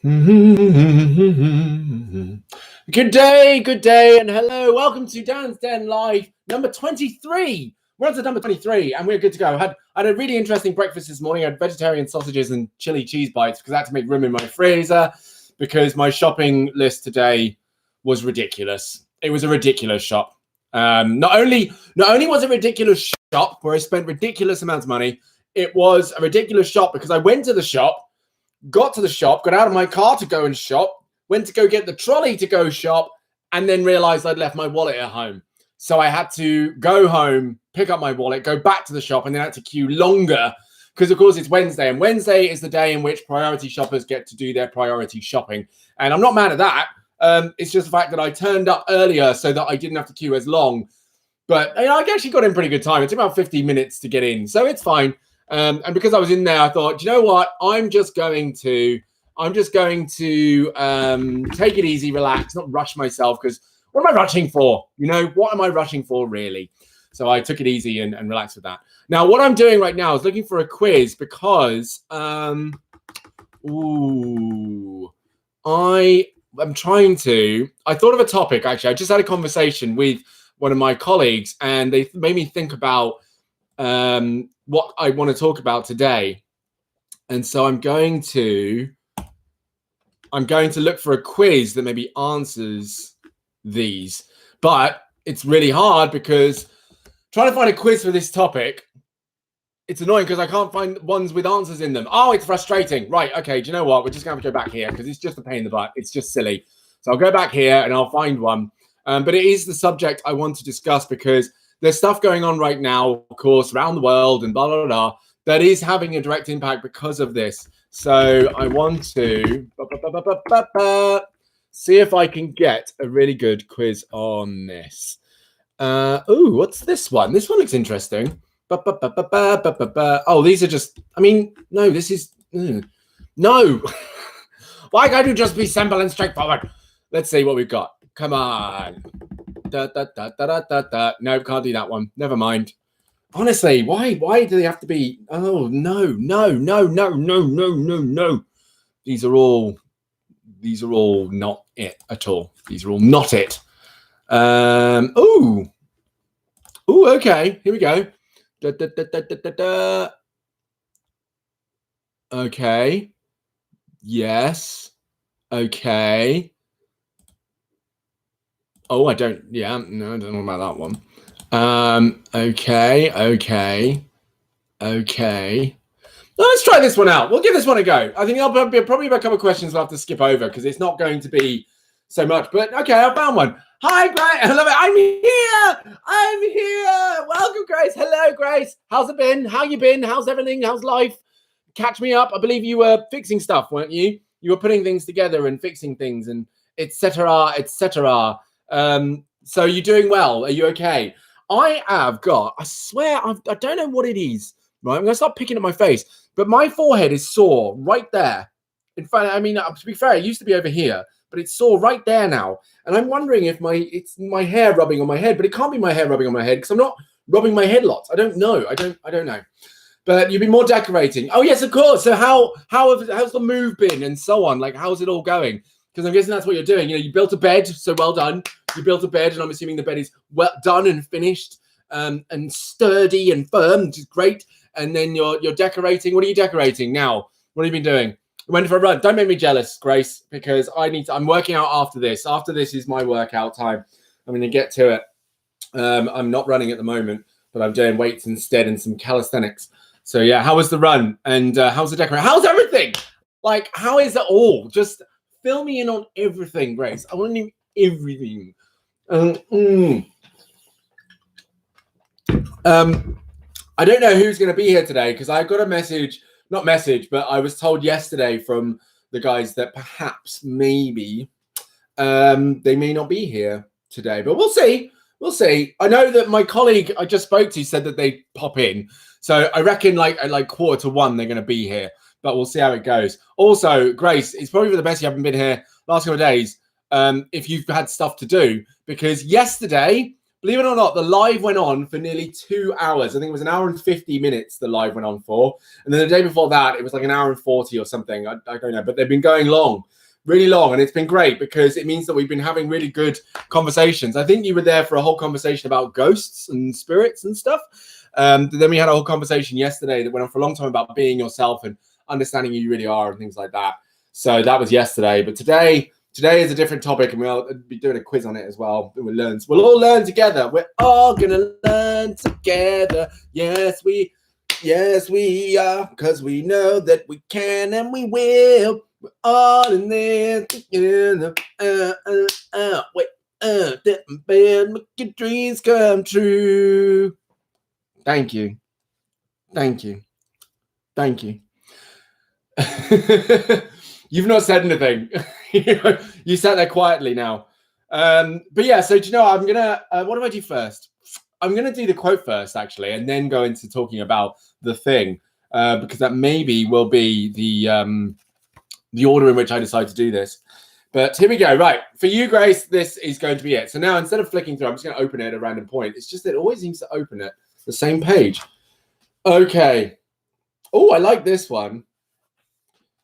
Good day, and hello. Welcome to Dan's Den Live number 23. We're on to number 23, and we're good to go. I had a really interesting breakfast this morning. I had vegetarian sausages and chili cheese bites because I had to make room in my freezer because my shopping list today was ridiculous. It was a ridiculous shop. Not only was it a ridiculous shop where I spent ridiculous amounts of money, it was a ridiculous shop because I went to the shop, got to the shop, got out of my car to go and shop, went to go get the trolley to go shop, and then realized I'd left my wallet at home. So I had to go home, pick up my wallet, go back to the shop, and then I had to queue longer because, of course, it's Wednesday, and Wednesday is the day in which priority shoppers get to do their priority shopping. And I'm not mad at that. It's just the fact that I turned up earlier so that I didn't have to queue as long. But I actually got in pretty good time. It took about 15 minutes to get in, so it's fine. And because I was in there, I thought, you know what? I'm just going to take it easy, relax, not rush myself. Because what am I rushing for? What am I rushing for, really? So I took it easy and relaxed with that. Now, what I'm doing right now is looking for a quiz because I thought of a topic, actually. I just had a conversation with one of my colleagues, and they made me think about what I want to talk about today. And so I'm going to look for a quiz that maybe answers these. But it's really hard because trying to find a quiz for this topic, it's annoying because I can't find ones with answers in them. Oh, it's frustrating. Right, okay, do you know what? We're just going to have to go back here because it's just a pain in the butt. It's just silly. So I'll go back here and I'll find one. But it is the subject I want to discuss because there's stuff going on right now, of course, around the world and blah, blah, blah, that is having a direct impact because of this. So I want to see if I can get a really good quiz on this. What's this one? This one looks interesting. Oh, these are just, no, this is, no. Why can't you just be simple and straightforward? Let's see what we've got. Come on. Nope, can't do that one. Never mind. Honestly, why do they have to be? Oh, no. These are all not it at all. These are all not it. Okay. Here we go. Okay. Yes. Okay. Oh, I don't know about that one. Okay. Let's try this one out. We'll give this one a go. I think there'll be probably a couple of questions I'll have to skip over because it's not going to be so much. But okay, I found one. Hi, Grace. I love it. I'm here. Welcome, Grace. Hello, Grace. How's it been? How you been? How's everything? How's life? Catch me up. I believe you were fixing stuff, weren't you? You were putting things together and fixing things and etc. So you're doing well. Are you okay? I swear, I don't know what it is, right? I'm going to start picking at my face, but my forehead is sore right there. In fact, to be fair, it used to be over here, but it's sore right there now. And I'm wondering if it's my hair rubbing on my head, but it can't be my hair rubbing on my head because I'm not rubbing my head lots. I don't know. I don't know. But you've been more decorating. Oh, yes, of course. So how's the move been and so on? Like, how's it all going? Because I'm guessing that's what you're doing. You built a bed, so well done. You built a bed, and I'm assuming the bed is well done and finished, and sturdy and firm, which is great. And then you're decorating. What are you decorating now? What have you been doing? I went for a run. Don't make me jealous, Grace, because I'm working out after this. After this is my workout time. I'm going to get to it. I'm not running at the moment, but I'm doing weights instead and some calisthenics. So yeah, how was the run? And how's the decoration? How's everything? Like, how is it all? Just fill me in on everything, Grace. I want to know everything. I don't know who's going to be here today because I got a but I was told yesterday from the guys that perhaps maybe they may not be here today, but we'll see. I know that my colleague I just spoke to said that they pop in, so I reckon like at 1:45 they're going to be here. But we'll see how it goes. Also, Grace, it's probably for the best you haven't been here last couple of days if you've had stuff to do. Because yesterday believe it or not, the live went on for nearly 2 hours. I think it was 1 hour and 50 minutes the live went on for. And then the day before that, it was like 1 hour and 40 or something. I don't know, but they've been going long, really long. And it's been great because it means that we've been having really good conversations. I think you were there for a whole conversation about ghosts and spirits and stuff. Then we had a whole conversation yesterday that went on for a long time about being yourself and understanding who you really are and things like that. So that was yesterday. But today is a different topic, and we'll be doing a quiz on it as well. We'll all learn together. We're all gonna learn together. Yes, we are, because we know that we can and we will. We're all in there together. Make your dreams come true. Thank you. You've not said anything. You sat there quietly now. But yeah, so do you know, I'm gonna what do I do first? I'm gonna do the quote first, actually, and then go into talking about the thing, because that maybe will be the order in which I decide to do this. But here we go. Right, for you, Grace, this is going to be it. So now, instead of flicking through, I'm just going to open it at a random point. It's just that it always seems to open at the same page. Okay. Oh, I like this one.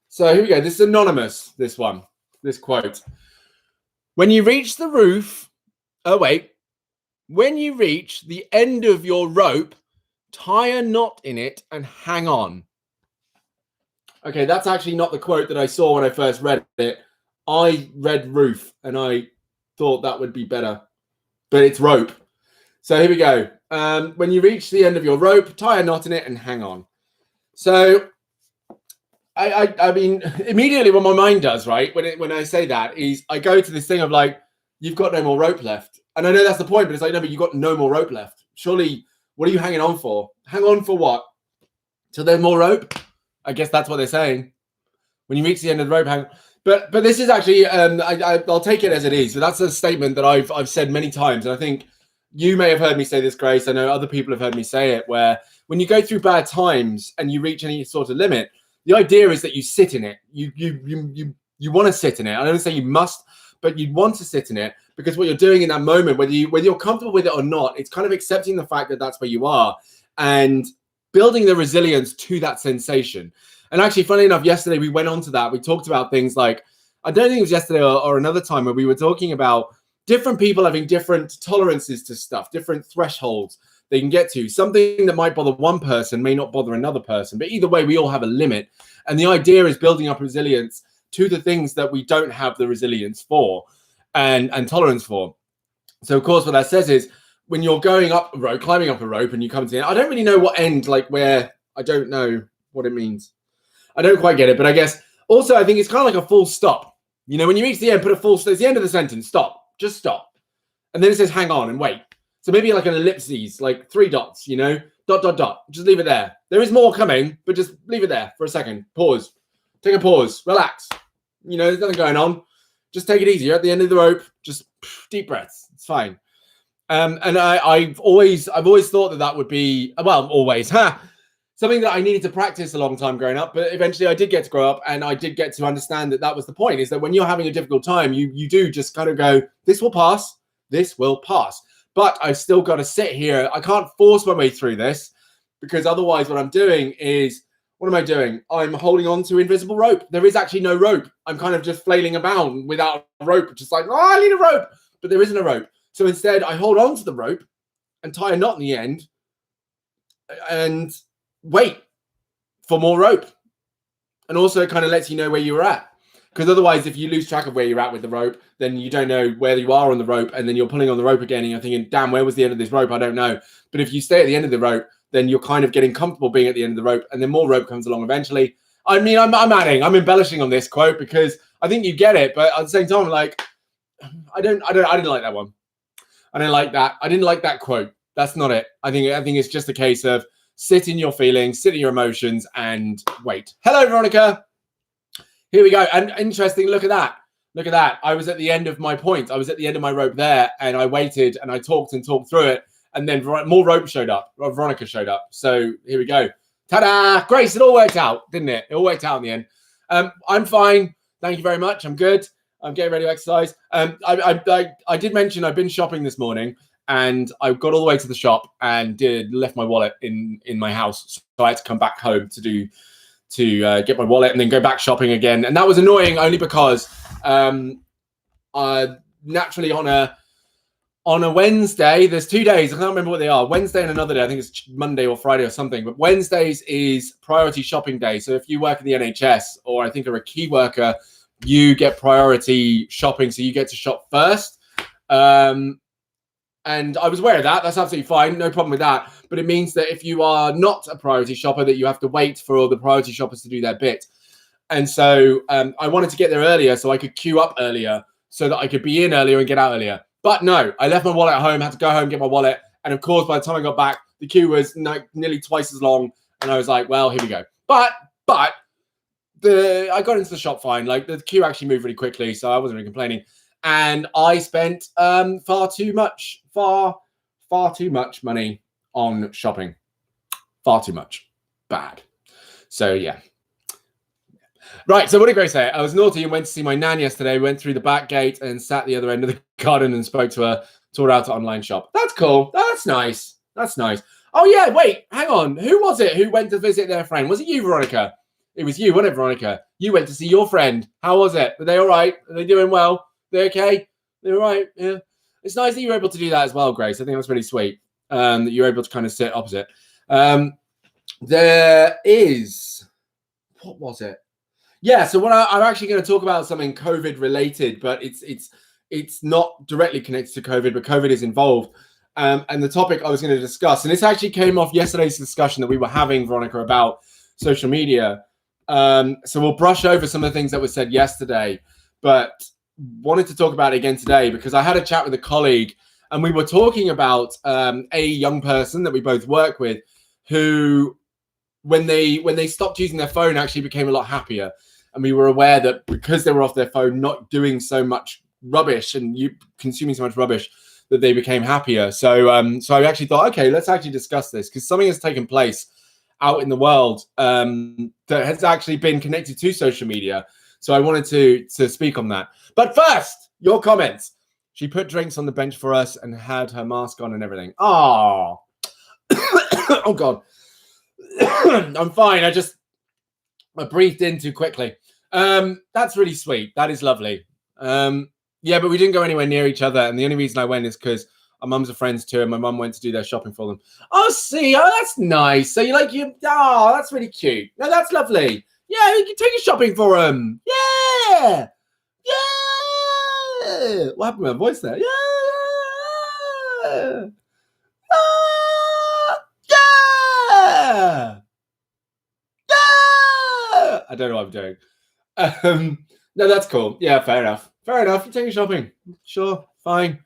So here we go. This is anonymous, this quote. When you reach the roof, when you reach the end of your rope, tie a knot in it and hang on. Okay, that's actually not the quote that I saw when I first read it. I read roof and I thought that would be better, but it's rope. So here we go. When you reach the end of your rope, tie a knot in it and hang on. So I mean, immediately what my mind does, right, when I say that, is I go to this thing of like, you've got no more rope left. And I know that's the point, but it's like, no, but you've got no more rope left. Surely, what are you hanging on for? Hang on for what? Till there's more rope? I guess that's what they're saying. When you reach the end of the rope, hang on. But this is actually, I'll take it as it is. So that's a statement that I've said many times. And I think you may have heard me say this, Grace. I know other people have heard me say it, where when you go through bad times and you reach any sort of limit, the idea is that you sit in it. You want to sit in it. I don't say you must, but you want to sit in it, because what you're doing in that moment, whether you're comfortable with it or not, it's kind of accepting the fact that that's where you are and building the resilience to that sensation. And actually, funny enough, yesterday we went on to that. We talked about things like, I don't think it was yesterday or another time, where we were talking about different people having different tolerances to stuff, different thresholds they can get to. Something that might bother one person may not bother another person, but either way, we all have a limit. And the idea is building up resilience to the things that we don't have the resilience for and tolerance for. So of course, what that says is, when you're going up a rope, climbing up a rope, and you come to the end, I don't really know what end, like where, I don't know what it means. I don't quite get it, but I guess also I think it's kind of like a full stop. You know, when you reach the end, put a full stop. It's the end of the sentence. Stop. Just stop. And then it says hang on and wait. So maybe like an ellipses, like 3 dots, you know, ... Just leave it there. There is more coming, but just leave it there for a second. Pause. Take a pause. Relax. You know, there's nothing going on. Just take it easy. You're at the end of the rope. Just deep breaths. It's fine. And I've always thought that would be, well, always, something that I needed to practice a long time growing up. But eventually I did get to grow up, and I did get to understand that was the point, is that when you're having a difficult time, you do just kind of go, this will pass. This will pass. But I've still got to sit here. I can't force my way through this, because otherwise what I'm doing is, what am I doing? I'm holding on to invisible rope. There is actually no rope. I'm kind of just flailing about without a rope, just like, oh, I need a rope. But there isn't a rope. So instead, I hold on to the rope and tie a knot in the end and wait for more rope. And also it kind of lets you know where you were at. Because otherwise, if you lose track of where you're at with the rope, then you don't know where you are on the rope, and then you're pulling on the rope again and you're thinking, damn, where was the end of this rope? I don't know. But if you stay at the end of the rope, then you're kind of getting comfortable being at the end of the rope, and then more rope comes along eventually. I mean, I'm embellishing on this quote because I think you get it, but at the same time, like, I didn't like that one. I didn't like that. I didn't like that quote. That's not it. I think it's just a case of sit in your feelings, sit in your emotions, and wait. Hello, Veronica. Here we go. And interesting. Look at that. Look at that. I was at the end of my point. I was at the end of my rope there, and I waited and I talked through it, and then more rope showed up. Veronica showed up. So here we go. Ta-da! Grace, it all worked out, didn't it? It all worked out in the end. I'm fine. Thank you very much. I'm good. I'm getting ready to exercise. I did mention I've been shopping this morning, and I got all the way to the shop and left my wallet in my house. So I had to come back home to get my wallet and then go back shopping again. And that was annoying only because naturally on a Wednesday, there's 2 days, I can't remember what they are, Wednesday and another day, I think it's Monday or Friday or something, but Wednesdays is priority shopping day. So if you work in the NHS or I think are a key worker, you get priority shopping, so you get to shop first. And I was aware of that. That's absolutely fine. No problem with that. But it means that if you are not a priority shopper, that you have to wait for all the priority shoppers to do their bit. And so I wanted to get there earlier so I could queue up earlier so that I could be in earlier and get out earlier. But no, I left my wallet at home, had to go home, get my wallet. And of course, by the time I got back, the queue was nearly twice as long. And I was like, well, here we go. But I got into the shop fine. Like the queue actually moved really quickly. So I wasn't really complaining. And I spent far too much money on shopping. Far too much. Bad. So yeah. Right, so what did Grace say? I was naughty and went to see my nan yesterday, went through the back gate and sat at the other end of the garden and spoke to her, taught her how to online shop. That's cool. That's nice. That's nice. Oh yeah, wait, hang on. Who was it who went to visit their friend? Was it you, Veronica? It was you, wasn't it, Veronica? You went to see your friend. How was it? Were they all right? Are they doing well? They okay? They're all right? Yeah. It's nice that you were able to do that as well, Grace. I think that's really sweet that you're able to kind of sit opposite. There is... What was it? Yeah, so I'm actually going to talk about something COVID related, but it's not directly connected to COVID, but COVID is involved. And the topic I was going to discuss, and this actually came off yesterday's discussion that we were having, Veronica, about social media. So we'll brush over some of the things that were said yesterday, but wanted to talk about it again today because I had a chat with a colleague and we were talking about a young person that we both work with who, when they stopped using their phone, actually became a lot happier. And we were aware that because they were off their phone, not doing so much rubbish and consuming so much rubbish, that they became happier. So I actually thought, okay, let's actually discuss this because something has taken place out in the world that has actually been connected to social media. So I wanted to speak on that. But first, your comments. She put drinks on the bench for us and had her mask on and everything. Oh, oh God. I'm fine. I breathed in too quickly. That's really sweet. That is lovely. Yeah, but we didn't go anywhere near each other. And the only reason I went is because our mums are friends too, and my mum went to do their shopping for them. Oh, see, oh, that's nice. So oh, that's really cute. No, that's lovely. Yeah, you can take you shopping for them. Yeah. Yeah. What happened with my voice there? Yeah. Yeah. Yeah. I don't know what I'm doing. No, that's cool. Yeah, fair enough. Fair enough. You're taking shopping. Sure. Fine.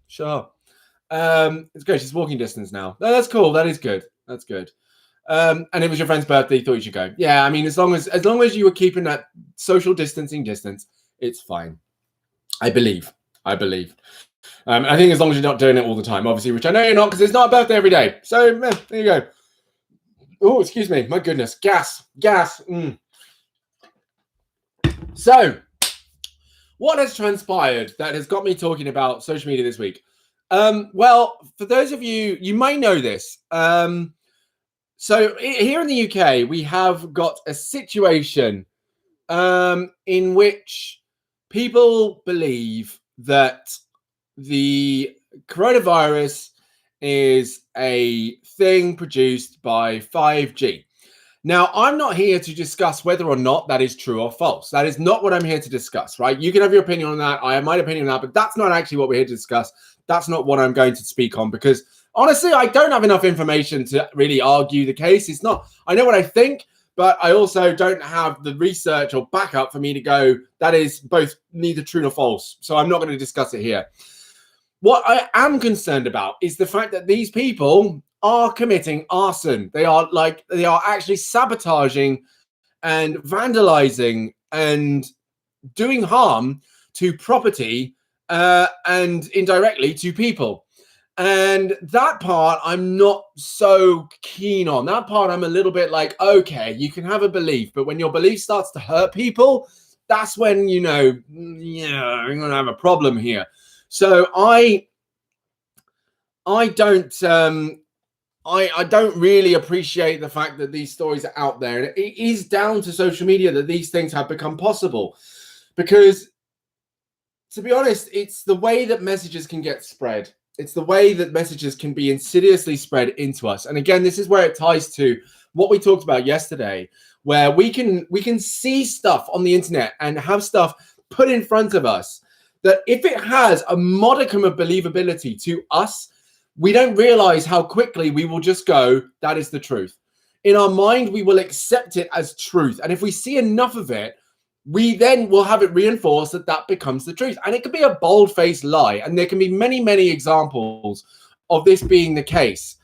Sure. It's good. She's walking distance now. No, that's cool. That is good. That's good. And it was your friend's birthday. You thought you should go. Yeah, I mean, as long as you were keeping that social distancing distance, it's fine. I believe. I think as long as you're not doing it all the time, obviously, which I know you're not because it's not a birthday every day. So there you go. Oh, excuse me. My goodness. Gas. So, what has transpired that has got me talking about social media this week? Well, for those of you, you might know this. So here in the UK, we have got a situation in which people believe that the coronavirus is a thing produced by 5G. Now, I'm not here to discuss whether or not that is true or false. That is not what I'm here to discuss, right? You can have your opinion on that. I have my opinion on that, but that's not actually what we're here to discuss. That's not what I'm going to speak on because, honestly, I don't have enough information to really argue the case. It's not, I know what I think, but I also don't have the research or backup for me to go, that is both neither true nor false. So I'm not going to discuss it here. What I am concerned about is the fact that these people are committing arson. They are actually sabotaging and vandalizing and doing harm to property and indirectly to people. And that part I'm not so keen on. That part I'm a little bit like, okay, you can have a belief, but when your belief starts to hurt people, that's when, you're going to have a problem here. So I I don't I don't really appreciate the fact that these stories are out there. And it is down to social media that these things have become possible. Because, to be honest, it's the way that messages can get spread. It's the way that messages can be insidiously spread into us. And again, this is where it ties to what we talked about yesterday, where we can see stuff on the internet and have stuff put in front of us that, if it has a modicum of believability to us, we don't realize how quickly we will just go, that is the truth. In our mind, we will accept it as truth. And if we see enough of it, we then will have it reinforced that that becomes the truth. And it can be a bold-faced lie. And there can be many, many examples of this being the case.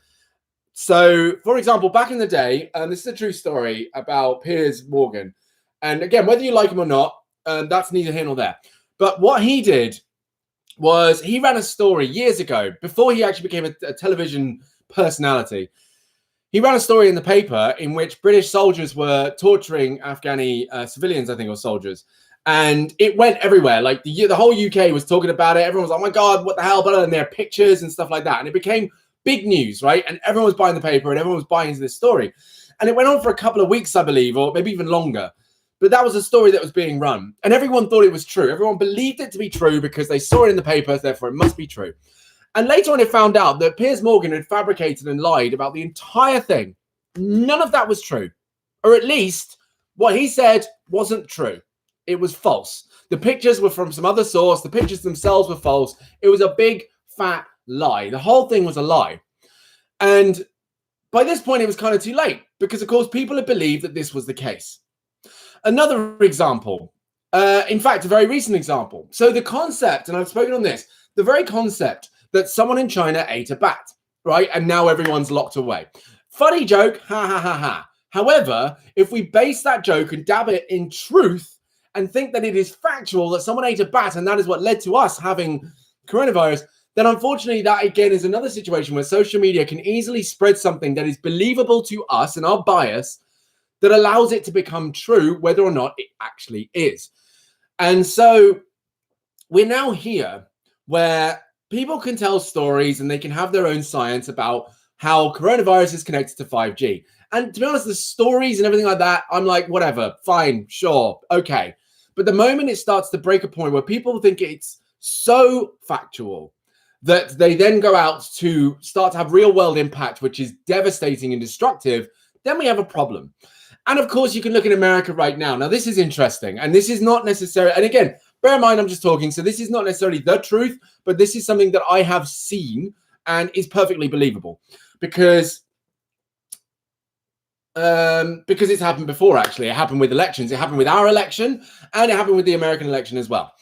So, for example, back in the day, this is a true story about Piers Morgan. And again, whether you like him or not, that's neither here nor there. But what he did was he ran a story years ago, before he actually became a television personality. He ran a story in the paper in which British soldiers were torturing Afghani civilians, I think, or soldiers. And it went everywhere. Like the whole UK was talking about it. Everyone was like, oh my God, what the hell? And there are pictures and stuff like that. And it became big news, right? And everyone was buying the paper and everyone was buying into this story. And it went on for a couple of weeks, I believe, or maybe even longer. But that was a story that was being run. And everyone thought it was true. Everyone believed it to be true because they saw it in the papers, therefore it must be true. And later on, it found out that Piers Morgan had fabricated and lied about the entire thing. None of that was true. Or at least what he said wasn't true. It was false. The pictures were from some other source. The pictures themselves were false. It was a big, fat lie. The whole thing was a lie. And by this point, it was kind of too late because, of course, people had believed that this was the case. Another example, in fact, a very recent example. So the concept, and I've spoken on this, the very concept that someone in China ate a bat, right? And now everyone's locked away. Funny joke, ha, ha, ha, ha. However, if we base that joke and dab it in truth and think that it is factual that someone ate a bat and that is what led to us having coronavirus, then unfortunately that again is another situation where social media can easily spread something that is believable to us and our bias that allows it to become true, whether or not it actually is. And so we're now here where people can tell stories and they can have their own science about how coronavirus is connected to 5G. And to be honest, the stories and everything like that, I'm like, whatever, fine, sure, okay. But the moment it starts to break a point where people think it's so factual that they then go out to start to have real world impact, which is devastating and destructive, then we have a problem. And of course, you can look in America right now. Now, this is interesting. And this is not necessarily, and again, bear in mind, I'm just talking. So this is not necessarily the truth, but this is something that I have seen and is perfectly believable because it's happened before, actually. It happened with elections. It happened with our election and it happened with the American election as well.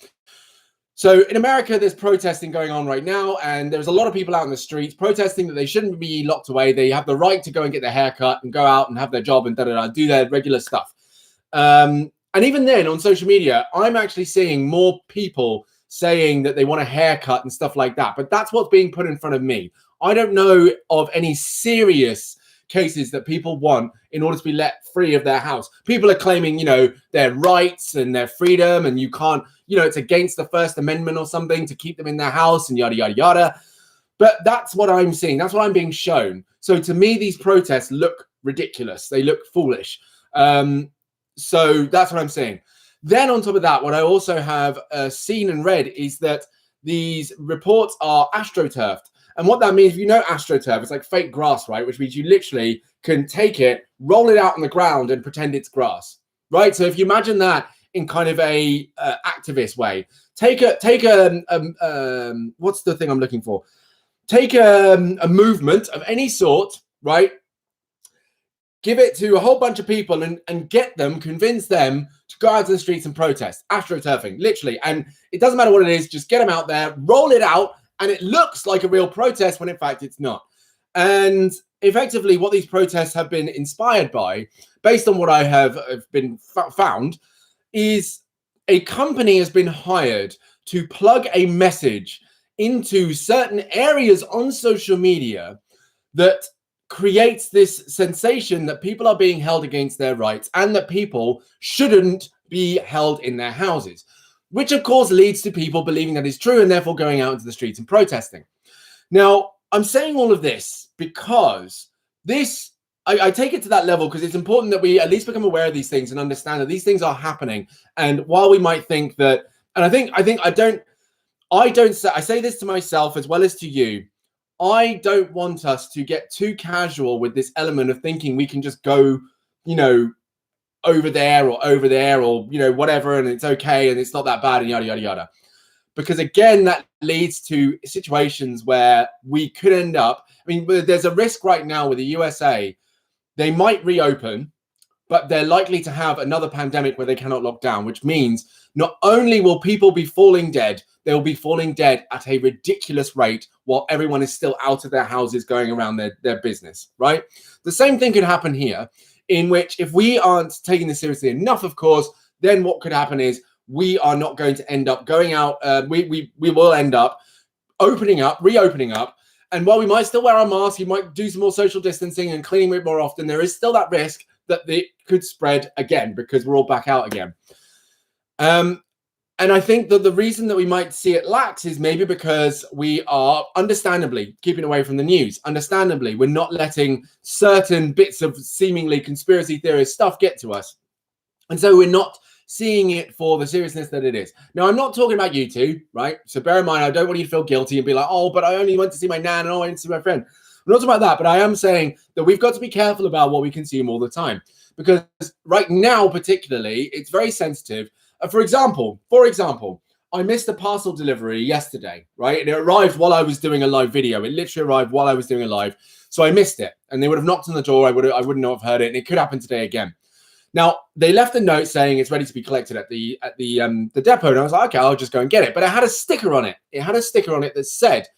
So in America, there's protesting going on right now, and there's a lot of people out in the streets protesting that they shouldn't be locked away. They have the right to go and get their hair cut and go out and have their job and do their regular stuff. And even then, on social media, I'm actually seeing more people saying that they want a haircut and stuff like that. But that's what's being put in front of me. I don't know of any serious cases that people want in order to be let free of their house. People are claiming, their rights and their freedom, and you can't, it's against the First Amendment or something to keep them in their house and yada, yada, yada. But that's what I'm seeing. That's what I'm being shown. So to me, these protests look ridiculous. They look foolish. So that's what I'm saying. Then on top of that, what I also have seen and read is that these reports are astroturfed. And what that means, if you know AstroTurf, it's like fake grass, right? Which means you literally can take it, roll it out on the ground and pretend it's grass, right? So if you imagine that in kind of a activist way, take a what's the thing I'm looking for? Take a movement of any sort, right? Give it to a whole bunch of people and get them, convince them to go out to the streets and protest. AstroTurfing, literally. And it doesn't matter what it is, just get them out there, roll it out, and it looks like a real protest when in fact it's not. And effectively what these protests have been inspired by, based on what I have been found, is a company has been hired to plug a message into certain areas on social media that creates this sensation that people are being held against their rights and that people shouldn't be held in their houses, which of course leads to people believing that is true and therefore going out into the streets and protesting. Now, I'm saying all of this because I take it to that level because it's important that we at least become aware of these things and understand that these things are happening. And while we might think that, and I say this to myself as well as to you, I don't want us to get too casual with this element of thinking we can just go, over there or, whatever, and it's okay and it's not that bad and yada, yada, yada. Because again, that leads to situations where we could end up, there's a risk right now with the USA. They might reopen, but they're likely to have another pandemic where they cannot lock down, which means not only will people be falling dead, they'll be falling dead at a ridiculous rate while everyone is still out of their houses going around their business, right? The same thing could happen here, in which if we aren't taking this seriously enough, of course, then what could happen is we are not going to end up going out. We will end up reopening up. And while we might still wear our masks, you might do some more social distancing and cleaning it more often, there is still that risk that it could spread again because we're all back out again. And I think that the reason that we might see it lax is maybe because we are understandably keeping away from the news. Understandably, we're not letting certain bits of seemingly conspiracy theorist stuff get to us. And so we're not seeing it for the seriousness that it is. Now, I'm not talking about you two, right? So bear in mind, I don't want you to feel guilty and be like, oh, but I only went to see my nan and I went to see my friend. I'm not talking about that, but I am saying that we've got to be careful about what we consume all the time. Because right now, particularly, it's very sensitive. For example, I missed a parcel delivery yesterday, right? And it arrived while I was doing a live video. It literally arrived while I was doing a live. So I missed it. And they would have knocked on the door. I wouldn't have heard it. And it could happen today again. Now, they left a note saying it's ready to be collected at the depot. And I was like, okay, I'll just go and get it. But it had a sticker on it. It had a sticker on it that said,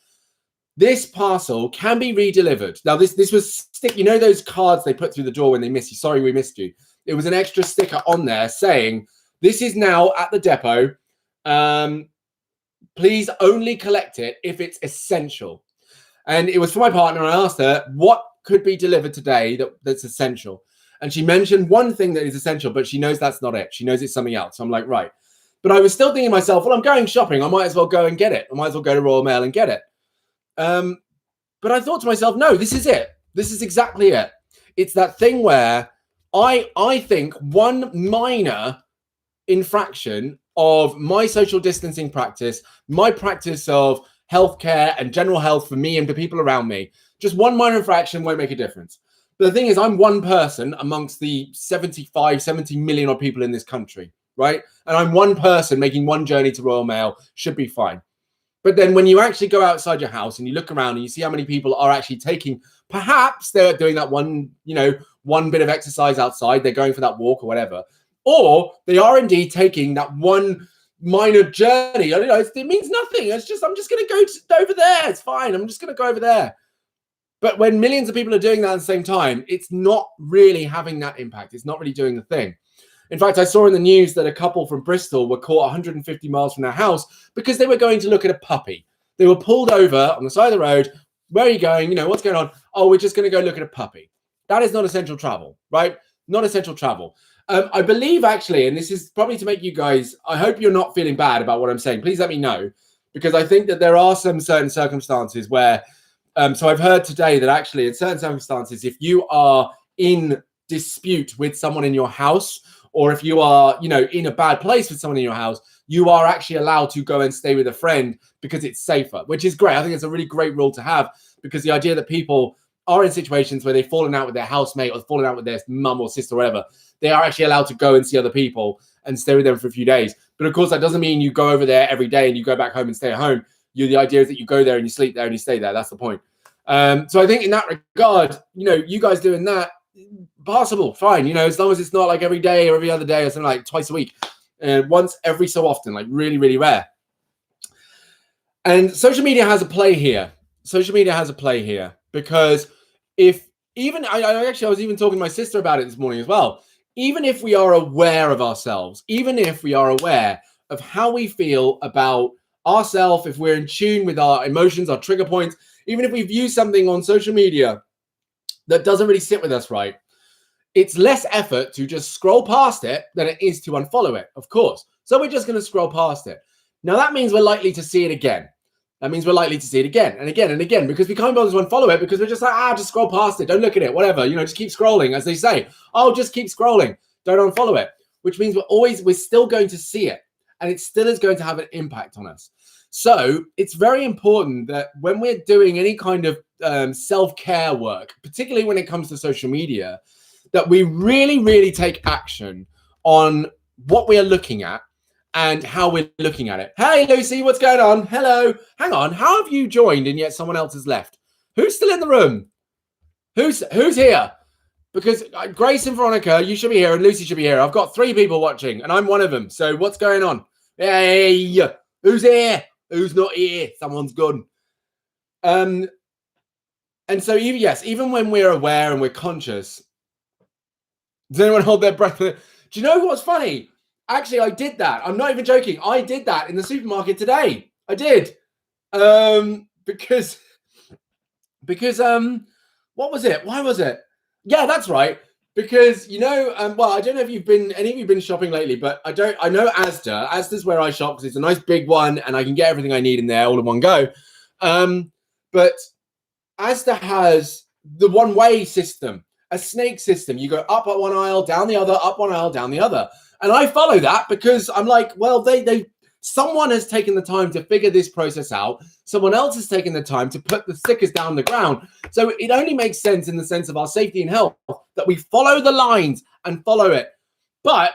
this parcel can be redelivered. Now, this was those cards they put through the door when they miss you. Sorry, we missed you. It was an extra sticker on there saying, this is now at the depot. Please only collect it if it's essential. And it was for my partner. And I asked her, what could be delivered today that's essential? And she mentioned one thing that is essential, but she knows that's not it. She knows it's something else. So I'm like, right. But I was still thinking to myself, well, I'm going shopping. I might as well go and get it. I might as well go to Royal Mail and get it. But I thought to myself, no, this is it. This is exactly it. It's that thing where I think one minor infraction of my social distancing practice, my practice of healthcare and general health for me and the people around me, just one minor infraction won't make a difference. But the thing is, I'm one person amongst the 70 million odd people in this country, right? And I'm one person making one journey to Royal Mail, should be fine. But then when you actually go outside your house and you look around and you see how many people are actually taking, perhaps they're doing that one bit of exercise outside, they're going for that walk or whatever, or they are indeed taking that one minor journey. I don't know, it means nothing. I'm just going to go over there. It's fine. I'm just going to go over there. But when millions of people are doing that at the same time, it's not really having that impact. It's not really doing the thing. In fact, I saw in the news that a couple from Bristol were caught 150 miles from their house because they were going to look at a puppy. They were pulled over on the side of the road. Where are you going? What's going on? Oh, we're just going to go look at a puppy. That is not essential travel, right? Not essential travel. I believe actually, and this is probably to make you guys, I hope you're not feeling bad about what I'm saying. Please let me know, because I think that there are some certain circumstances where, so I've heard today that actually in certain circumstances, if you are in dispute with someone in your house, or if you are, in a bad place with someone in your house, you are actually allowed to go and stay with a friend because it's safer, which is great. I think it's a really great rule to have, because the idea that people are in situations where they've fallen out with their housemate or fallen out with their mum or sister or whatever, they are actually allowed to go and see other people and stay with them for a few days. But of course, that doesn't mean you go over there every day and you go back home and stay at home. The idea is that you go there and you sleep there and you stay there. That's the point. So I think in that regard, you guys doing that, possible, fine, as long as it's not like every day or every other day or something, like twice a week, once every so often, like really, really rare. And social media has a play here. Because I was even talking to my sister about it this morning as well. Even if we are aware of ourselves, even if we are aware of how we feel about ourselves, if we're in tune with our emotions, our trigger points, even if we view something on social media that doesn't really sit with us right, it's less effort to just scroll past it than it is to unfollow it, of course. So we're just going to scroll past it. Now, that means we're likely to see it again. that means we're likely to see it again and again and again, because we can't bother to unfollow it, because we're just like, just scroll past it, don't look at it, whatever, just keep scrolling, as they say. Oh, just keep scrolling, don't unfollow it, which means we're still going to see it, and it still is going to have an impact on us. So it's very important that when we're doing any kind of self-care work, particularly when it comes to social media, that we really, really take action on what we are looking at and how we're looking at it. Hey, Lucy, what's going on? Hello. Hang on. How have you joined and yet someone else has left? Who's still in the room? Who's here? Because Grace and Veronica, you should be here, and Lucy should be here. I've got 3 people watching, and I'm one of them. So what's going on? Hey, who's here? Who's not here? Someone's gone. And so, even when we're aware and we're conscious, does anyone hold their breath? Do you know what's funny? Actually, I did that. I'm not even joking. I did that in the supermarket today. I did. Because what was it? Why was it? Yeah, that's right. Because well, I don't know if any of you've been shopping lately, but I know Asda. Asda's where I shop because it's a nice big one and I can get everything I need in there all in one go. But Asda has the one-way system, a snake system. You go up at one aisle, down the other, up one aisle, down the other. And I follow that because I'm like, well, someone has taken the time to figure this process out. Someone else has taken the time to put the stickers down the ground. So it only makes sense in the sense of our safety and health that we follow the lines and follow it. But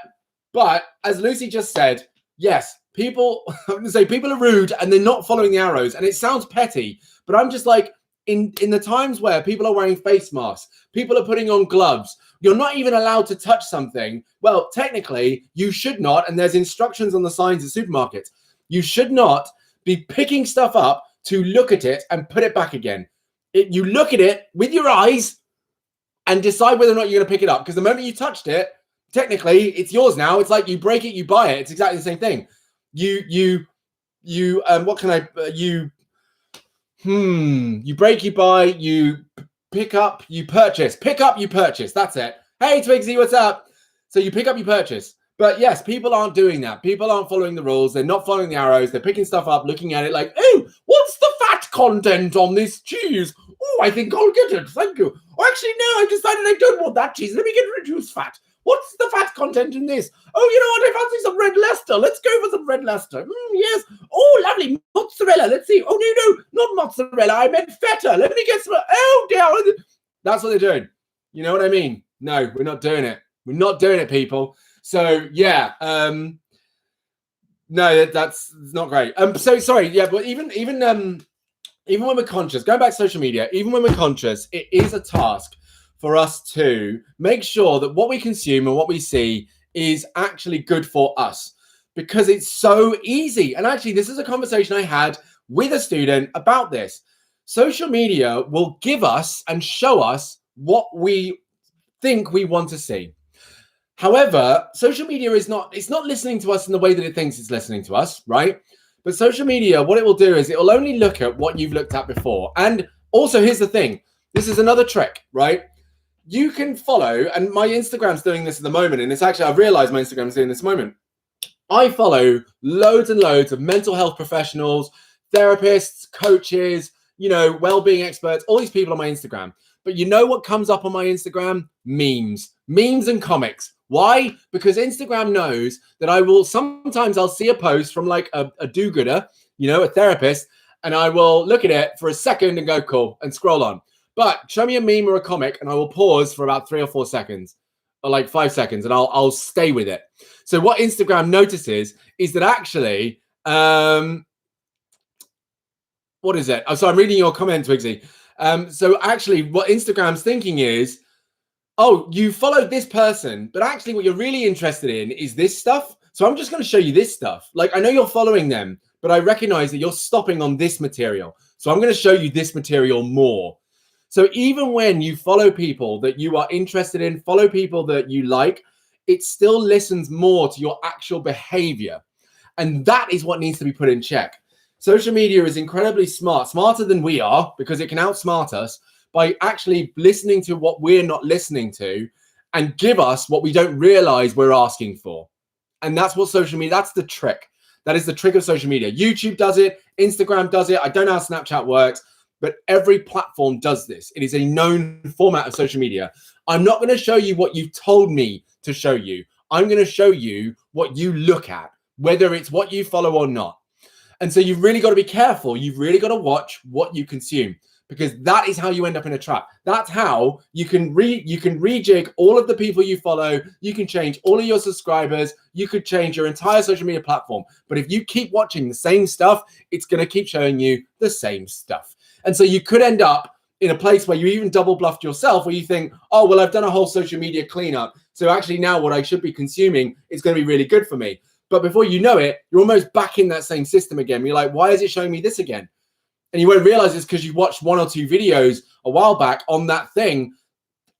as Lucy just said, yes, people are rude and they're not following the arrows. And it sounds petty, but I'm just like, in the times where people are wearing face masks, people are putting on gloves, you're not even allowed to touch something. Well, technically, you should not. And there's instructions on the signs at supermarkets. You should not be picking stuff up to look at it and put it back again. You look at it with your eyes and decide whether or not you're going to pick it up. Because the moment you touched it, technically, it's yours now. It's like you break it, you buy it. It's exactly the same thing. You break, you buy, you pick up, you purchase. Pick up, you purchase. That's it. Hey, Twigsy, what's up? So you pick up, you purchase. But yes, people aren't doing that. People aren't following the rules. They're not following the arrows. They're picking stuff up, looking at it like, oh, what's the fat content on this cheese? Oh, I think I'll get it. Thank you. Oh, actually, no, I decided I don't want that cheese. Let me get reduced fat. What's the fat content in this? Oh, you know what? I fancy some red Leicester. Let's go for some red Leicester. Yes. Oh, lovely. Mozzarella. Let's see. Oh, no, not mozzarella. I meant feta. Let me get some. Oh, dear. That's what they're doing. You know what I mean? No, we're not doing it. We're not doing it, people. So, yeah. No, that's not great. So, sorry. Yeah, but even when we're conscious, going back to social media, even when we're conscious, it is a task for us to make sure that what we consume and what we see is actually good for us, because it's so easy. And actually, this is a conversation I had with a student about this. Social media will give us and show us what we think we want to see. However, social media it's not listening to us in the way that it thinks it's listening to us, right? But social media, what it will do is it will only look at what you've looked at before. And also, here's the thing. This is another trick, right? You can follow, and my Instagram's doing this at the moment, and it's actually, I've realized my Instagram's doing this at the moment. I follow loads and loads of mental health professionals, therapists, coaches, well-being experts, all these people on my Instagram. But you know what comes up on my Instagram? Memes and comics. Why? Because Instagram knows that I'll see a post from like a do-gooder, a therapist, and I will look at it for a second and go, cool, and scroll on. But show me a meme or a comic and I will pause for about 3 or 4 seconds, or like 5 seconds, and I'll stay with it. So what Instagram notices is that actually, what is it? So I'm reading your comment, Twigsy. So actually what Instagram's thinking is, oh, you followed this person, but actually what you're really interested in is this stuff. So I'm just going to show you this stuff. Like, I know you're following them, but I recognize that you're stopping on this material. So I'm going to show you this material more. So even when you follow people that you are interested in, follow people that you like, it still listens more to your actual behavior. And that is what needs to be put in check. Social media is incredibly smart, smarter than we are, because it can outsmart us by actually listening to what we're not listening to and give us what we don't realize we're asking for. And that's what social media, that's the trick. That is the trick of social media. YouTube does it. Instagram does it. I don't know how Snapchat works, but every platform does this. It is a known format of social media. I'm not going to show you what you've told me to show you. I'm going to show you what you look at, whether it's what you follow or not. And so you've really got to be careful. You've really got to watch what you consume, because that is how you end up in a trap. That's how you can rejig all of the people you follow. You can change all of your subscribers. You could change your entire social media platform. But if you keep watching the same stuff, it's going to keep showing you the same stuff. And so you could end up in a place where you even double bluffed yourself, where you think, oh, well, I've done a whole social media cleanup. So actually now what I should be consuming is going to be really good for me. But before you know it, you're almost back in that same system again. You're like, why is it showing me this again? And you won't realize it's because you watched 1 or 2 videos a while back on that thing.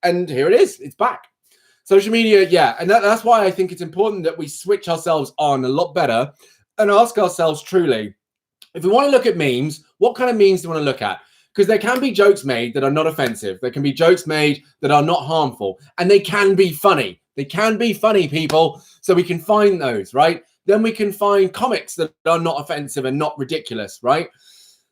And here it is. It's back. Social media, yeah. And that's why I think it's important that we switch ourselves on a lot better and ask ourselves truly, if we want to look at memes, what kind of memes do we want to look at? Because there can be jokes made that are not offensive. There can be jokes made that are not harmful. And they can be funny. They can be funny, people. So we can find those, right? Then we can find comics that are not offensive and not ridiculous, right?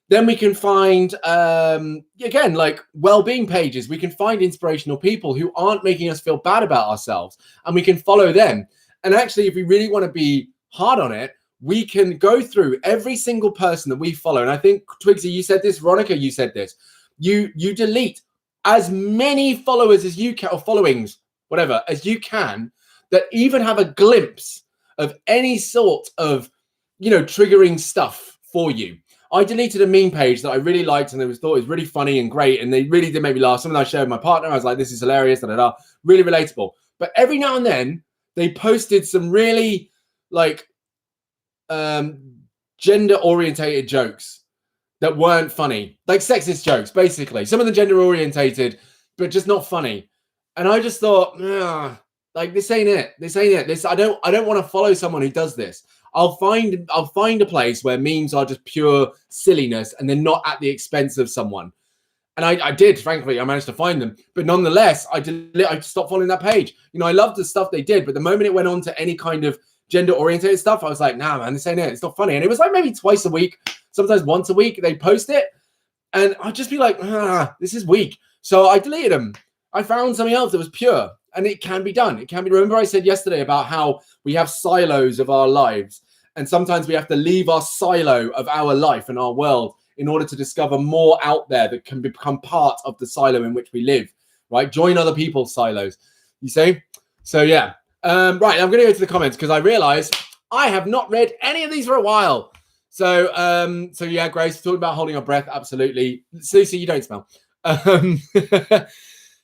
Then we can find, again, like well-being pages. We can find inspirational people who aren't making us feel bad about ourselves, and we can follow them. And actually, if we really want to be hard on it, we can go through every single person that we follow. And I think, Twigsy, you said this. Veronica, you said this. You delete as many followers as you can, or followings, whatever, as you can, that even have a glimpse of any sort of, triggering stuff for you. I deleted a meme page that I really liked and thought it was really funny and great, and they really did make me laugh. Something I shared with my partner. I was like, this is hilarious, really relatable. But every now and then they posted some really gender orientated jokes that weren't funny, like sexist jokes, basically. Some of the gender orientated, but just not funny. And I just thought, this ain't it. I don't want to follow someone who does this. I'll find a place where memes are just pure silliness and they're not at the expense of someone. And I did, frankly, I managed to find them. But nonetheless, I stopped following that page. I loved the stuff they did, but the moment it went on to any kind of gender-oriented stuff, I was like, nah, man, this ain't it. It's not funny. And it was like maybe twice a week, sometimes once a week, they post it. And I'd just be like, this is weak. So I deleted them. I found something else that was pure. And it can be done. It can be. Remember I said yesterday about how we have silos of our lives. And sometimes we have to leave our silo of our life and our world in order to discover more out there that can become part of the silo in which we live, right? Join other people's silos, you see? So, yeah. Right, I'm going to go to the comments because I realize I have not read any of these for a while. So yeah, Grace, talking about holding our breath. Absolutely. Lucy, you don't smell.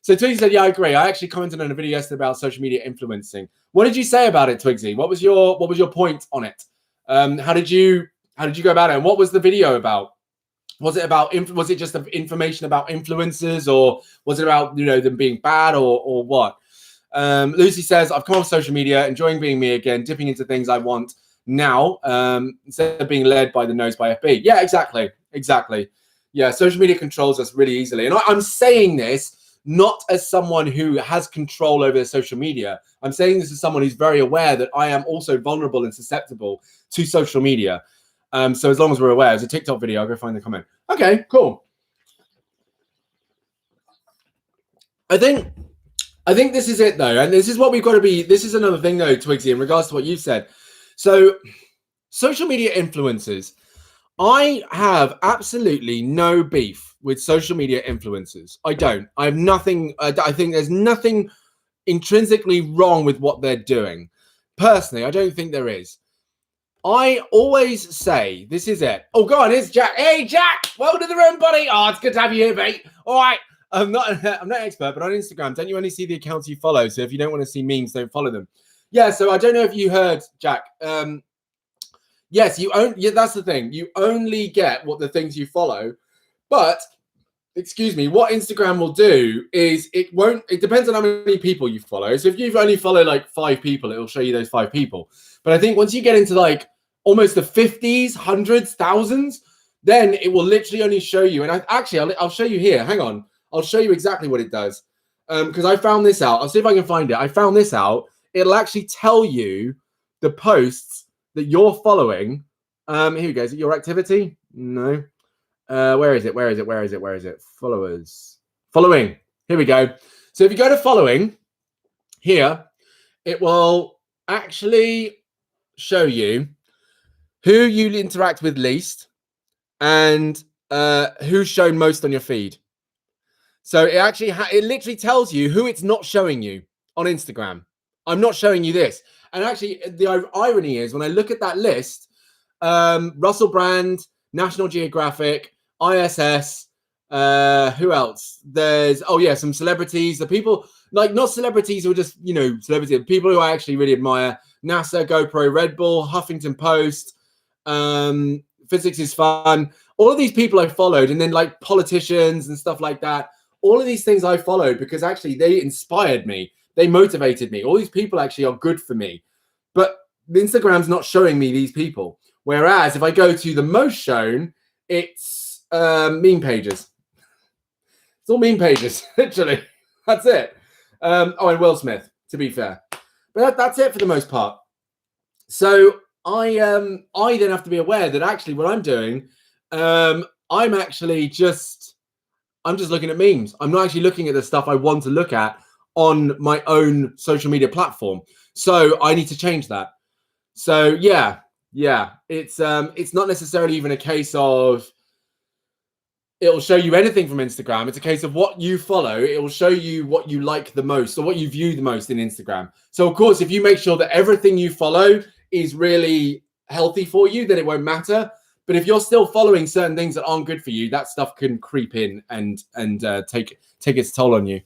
So Twigsy said, yeah, I agree. I actually commented on a video yesterday about social media influencing. What did you say about it, Twigsy? What was your point on it? How did you go about it? And what was the video about? Was it just information about influencers, or was it about, them being bad or what? Lucy says, I've come off social media, enjoying being me again, dipping into things I want now, instead of being led by the nose by FB. Yeah, exactly. Yeah, social media controls us really easily. And I'm saying this not as someone who has control over social media. I'm saying this as someone who's very aware that I am also vulnerable and susceptible to social media. So as long as we're aware, it's a TikTok video. I'll go find the comment. Okay, cool. I think this is it, though. And this is what we've got to be. This is another thing, though, Twigsy, in regards to what you've said. So social media influencers. I have absolutely no beef with social media influencers. I don't. I have nothing. I think there's nothing intrinsically wrong with what they're doing. Personally, I don't think there is. I always say, this is it. Oh, go on, it's Jack. Hey, Jack, welcome to the room, buddy. Oh, it's good to have you here, mate. All right. I'm not an expert, but on Instagram, don't you only see the accounts you follow? So if you don't want to see memes, don't follow them. Yeah, so I don't know if you heard, Jack. Yes, that's the thing. You only get what the things you follow. But, excuse me, what Instagram will do is it depends on how many people you follow. So if you've only followed like 5 people, it'll show you those 5 people. But I think once you get into like almost the 50s, hundreds, thousands, then it will literally only show you. And I'll show you here. Hang on. I'll show you exactly what it does. Because I found this out. I'll see if I can find it. I found this out. It'll actually tell you the posts that you're following, here we go. Is it your activity? No. Where is it? Where is it? Where is it? Where is it? Followers. Following. Here we go. So if you go to following here, it will actually show you who you interact with least and who's shown most on your feed. So it actually it literally tells you who it's not showing you on Instagram. I'm not showing you this. And actually, the irony is when I look at that list, Russell Brand, National Geographic, ISS, who else? There's, oh yeah, some celebrities, the people, like not celebrities who are just, you know, celebrities, people who I actually really admire, NASA, GoPro, Red Bull, Huffington Post, Physics is Fun, all of these people I followed, and then like politicians and stuff like that. All of these things I followed because actually they inspired me. They motivated me. All these people actually are good for me. But Instagram's not showing me these people. Whereas if I go to the most shown, it's meme pages. It's all meme pages, literally. That's it. Oh, and Will Smith, to be fair. But that's it for the most part. So I then have to be aware that actually what I'm doing, I'm just looking at memes. I'm not actually looking at the stuff I want to look at on my own social media platform. So I need to change that. So yeah, it's not necessarily even a case of it'll show you anything from Instagram. It's a case of what you follow. It will show you what you like the most or what you view the most in Instagram. So of course, if you make sure that everything you follow is really healthy for you, then it won't matter. But if you're still following certain things that aren't good for you, that stuff can creep in and take its toll on you.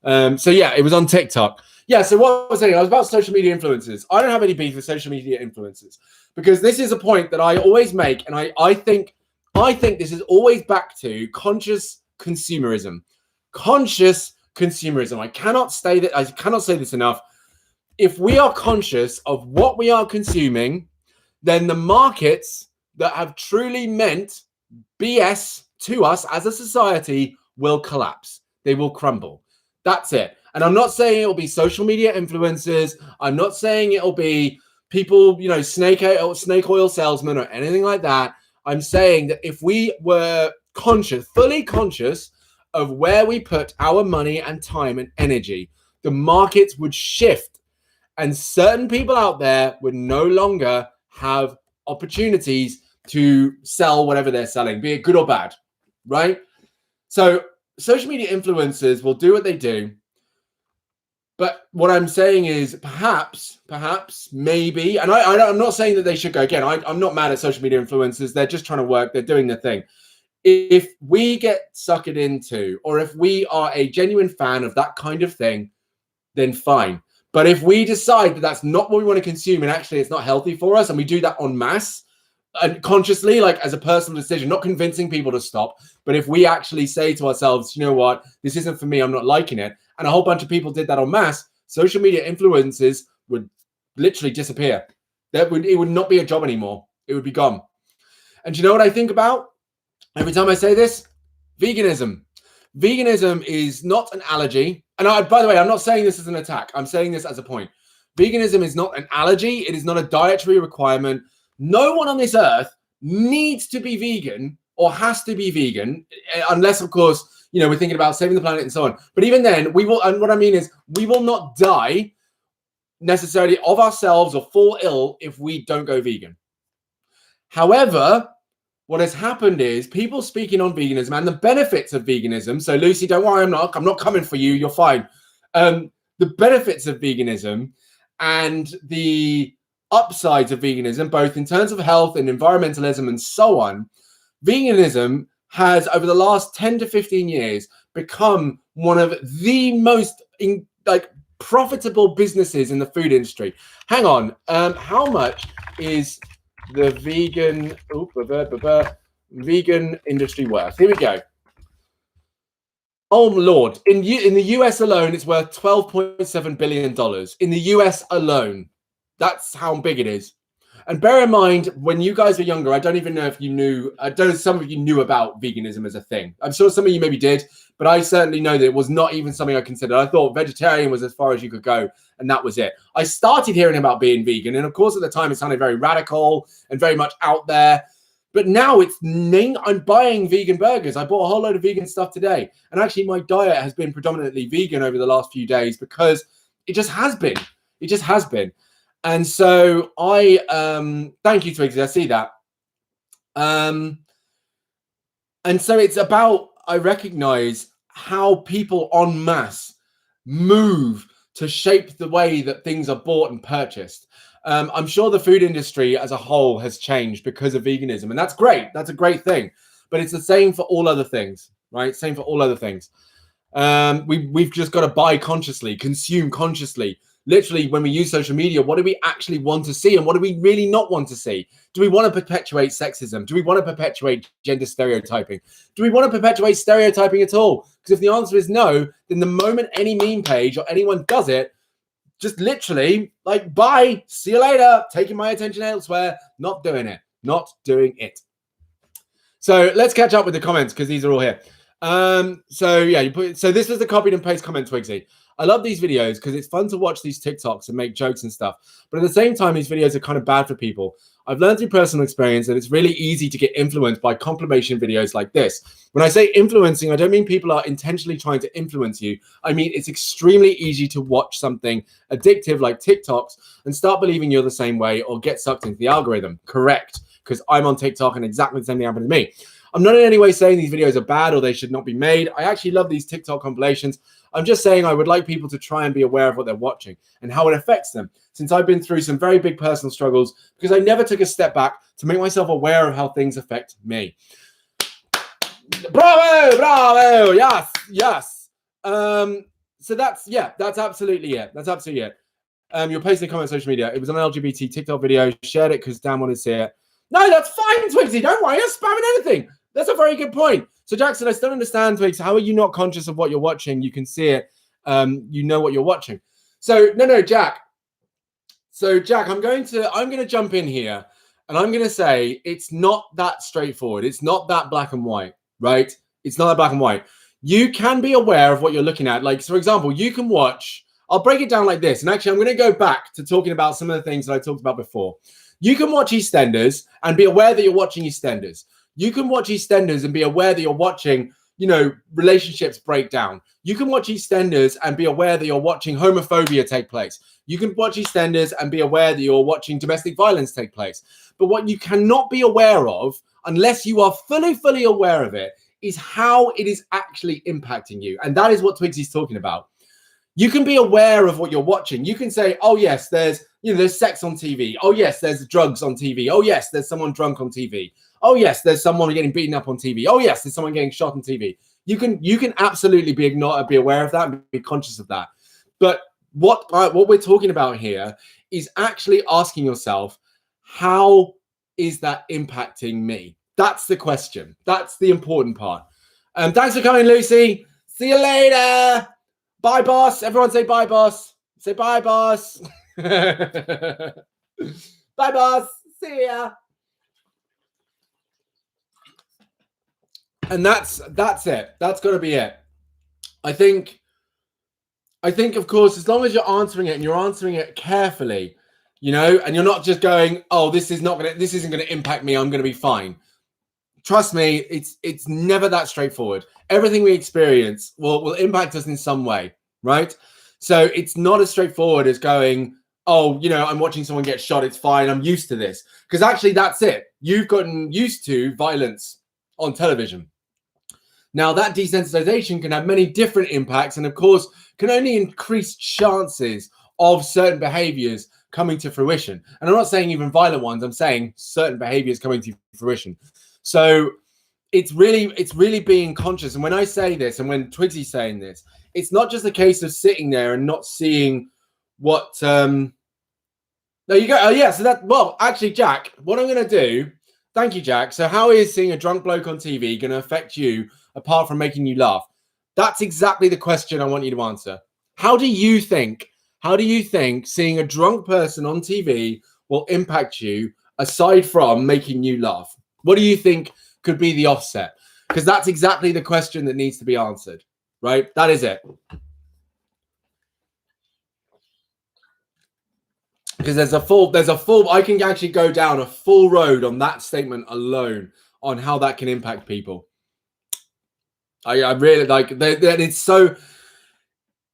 So yeah, it was on TikTok. Yeah, so what I was saying, I was about social media influencers. I don't have any beef with social media influencers because this is a point that I always make, and I think this is always back to conscious consumerism. Conscious consumerism. I cannot say this enough. If we are conscious of what we are consuming, then the markets that have truly meant BS to us as a society will collapse. They will crumble. That's it. And I'm not saying it'll be social media influencers. I'm not saying it'll be people, you know, snake oil salesmen or anything like that. I'm saying that if we were conscious, fully conscious of where we put our money and time and energy, the markets would shift and certain people out there would no longer have opportunities to sell whatever they're selling, be it good or bad, right? So social media influencers will do what they do. But what I'm saying is perhaps, maybe, and I'm not saying that they should go. Again, I'm not mad at social media influencers. They're just trying to work. They're doing their thing. If we get suckered into, or if we are a genuine fan of that kind of thing, then fine. But if we decide that that's not what we want to consume and actually it's not healthy for us, and we do that en masse and consciously, like as a personal decision, not convincing people to stop, but if we actually say to ourselves, you know what, this isn't for me, I'm not liking it, and a whole bunch of people did that en masse, social media influencers would literally disappear. It would not be a job anymore. It would be gone. And do you know what I think about? Every time I say this, veganism. Veganism is not an allergy. And by the way, I'm not saying this as an attack. I'm saying this as a point. Veganism is not an allergy. It is not a dietary requirement. No one on this earth needs to be vegan or has to be vegan, unless, of course, you know, we're thinking about saving the planet and so on. But even then, we will, and what I mean is we will not die necessarily of ourselves or fall ill if we don't go vegan. However, what has happened is people speaking on veganism and the benefits of veganism. So Lucy, don't worry, I'm not coming for you. You're fine. The benefits of veganism and the upsides of veganism, both in terms of health and environmentalism and so on. Veganism has, over the last 10 to 15 years, become one of the most profitable businesses in the food industry. Hang on, how much is the vegan industry worth? Here we go. Oh Lord! In the US alone, it's worth $12.7 billion. In the US alone, that's how big it is. And bear in mind, when you guys were younger, I don't even know if you knew, I don't know if some of you knew about veganism as a thing. I'm sure some of you maybe did, but I certainly know that it was not even something I considered. I thought vegetarian was as far as you could go, and that was it. I started hearing about being vegan, and of course at the time it sounded very radical and very much out there. But now I'm buying vegan burgers. I bought a whole load of vegan stuff today. And actually my diet has been predominantly vegan over the last few days because it just has been. It just has been. And so I thank you, Twigsy. I see that. And so it's about, I recognize how people en masse move to shape the way that things are bought and purchased. I'm sure the food industry as a whole has changed because of veganism, and that's great. That's a great thing. But it's the same for all other things, right? Same for all other things. We've just got to buy consciously, consume consciously. Literally, when we use social media, what do we actually want to see and what do we really not want to see? Do we want to perpetuate sexism? Do we want to perpetuate gender stereotyping? Do we want to perpetuate stereotyping at all? Because if the answer is no, then the moment any meme page or anyone does it, just literally like, bye, see you later, taking my attention elsewhere, not doing it, not doing it. So let's catch up with the comments because these are all here. So yeah, so this was the copied and paste comment, Twigsy. I love these videos because it's fun to watch these TikToks and make jokes and stuff. But at the same time, these videos are kind of bad for people. I've learned through personal experience that it's really easy to get influenced by compilation videos like this. When I say influencing, I don't mean people are intentionally trying to influence you. I mean, it's extremely easy to watch something addictive like TikToks and start believing you're the same way or get sucked into the algorithm. Correct. Because I'm on TikTok and exactly the same thing happened to me. I'm not in any way saying these videos are bad or they should not be made. I actually love these TikTok compilations. I'm just saying I would like people to try and be aware of what they're watching and how it affects them, since I've been through some very big personal struggles because I never took a step back to make myself aware of how things affect me. Bravo, bravo, yes, yes. So that's absolutely it. That's absolutely it. You're posting a comment on social media. It was an LGBT TikTok video. Shared it because Dan wanted to see it. No, that's fine, Twigsy. Don't worry. You're spamming anything. That's a very good point. So, Jackson, I still understand, Twigs. How are you not conscious of what you're watching? You can see it. You know what you're watching. So, no, Jack. So, Jack, I'm going to jump in here, and I'm going to say it's not that straightforward. It's not that black and white, right? It's not that black and white. You can be aware of what you're looking at. Like, for example, you can watch. I'll break it down like this. And actually, I'm going to go back to talking about some of the things that I talked about before. You can watch EastEnders and be aware that you're watching EastEnders. You can watch EastEnders and be aware that you're watching, relationships break down. You can watch EastEnders and be aware that you're watching homophobia take place. You can watch EastEnders and be aware that you're watching domestic violence take place. But what you cannot be aware of, unless you are fully aware of it, is how it is actually impacting you. And that is what Twigsy's talking about. You can be aware of what you're watching. You can say, oh, yes, there's sex on TV. Oh, yes, there's drugs on TV. Oh, yes, there's someone drunk on TV. Oh, yes, there's someone getting beaten up on TV. Oh, yes, there's someone getting shot on TV. You can absolutely be aware of that and be conscious of that. But what we're talking about here is actually asking yourself, how is that impacting me? That's the question. That's the important part. Thanks for coming, Lucy. See you later. Bye, boss. Everyone say bye, boss. Say bye, boss. Bye, boss. See ya. And that's it. That's got to be it. I think, of course, as long as you're answering it and you're answering it carefully, and you're not just going, oh, this isn't going to impact me. I'm going to be fine. Trust me, it's never that straightforward. Everything we experience will impact us in some way, right? So it's not as straightforward as going, oh, I'm watching someone get shot. It's fine. I'm used to this. Because actually, that's it. You've gotten used to violence on television. Now, that desensitization can have many different impacts and, of course, can only increase chances of certain behaviors coming to fruition. And I'm not saying even violent ones. I'm saying certain behaviors coming to fruition. So it's really being conscious. And when I say this, and when Twigsy's saying this, it's not just a case of sitting there and not seeing what. There you go. Oh yeah. So actually, Jack, what I'm going to do. Thank you, Jack. So how is seeing a drunk bloke on TV going to affect you apart from making you laugh? That's exactly the question I want you to answer. How do you think seeing a drunk person on TV will impact you aside from making you laugh? What do you think could be the offset? Because that's exactly the question that needs to be answered, right? That is it. Because there's a full, I can actually go down a full road on that statement alone on how that can impact people. I really like that. It's so,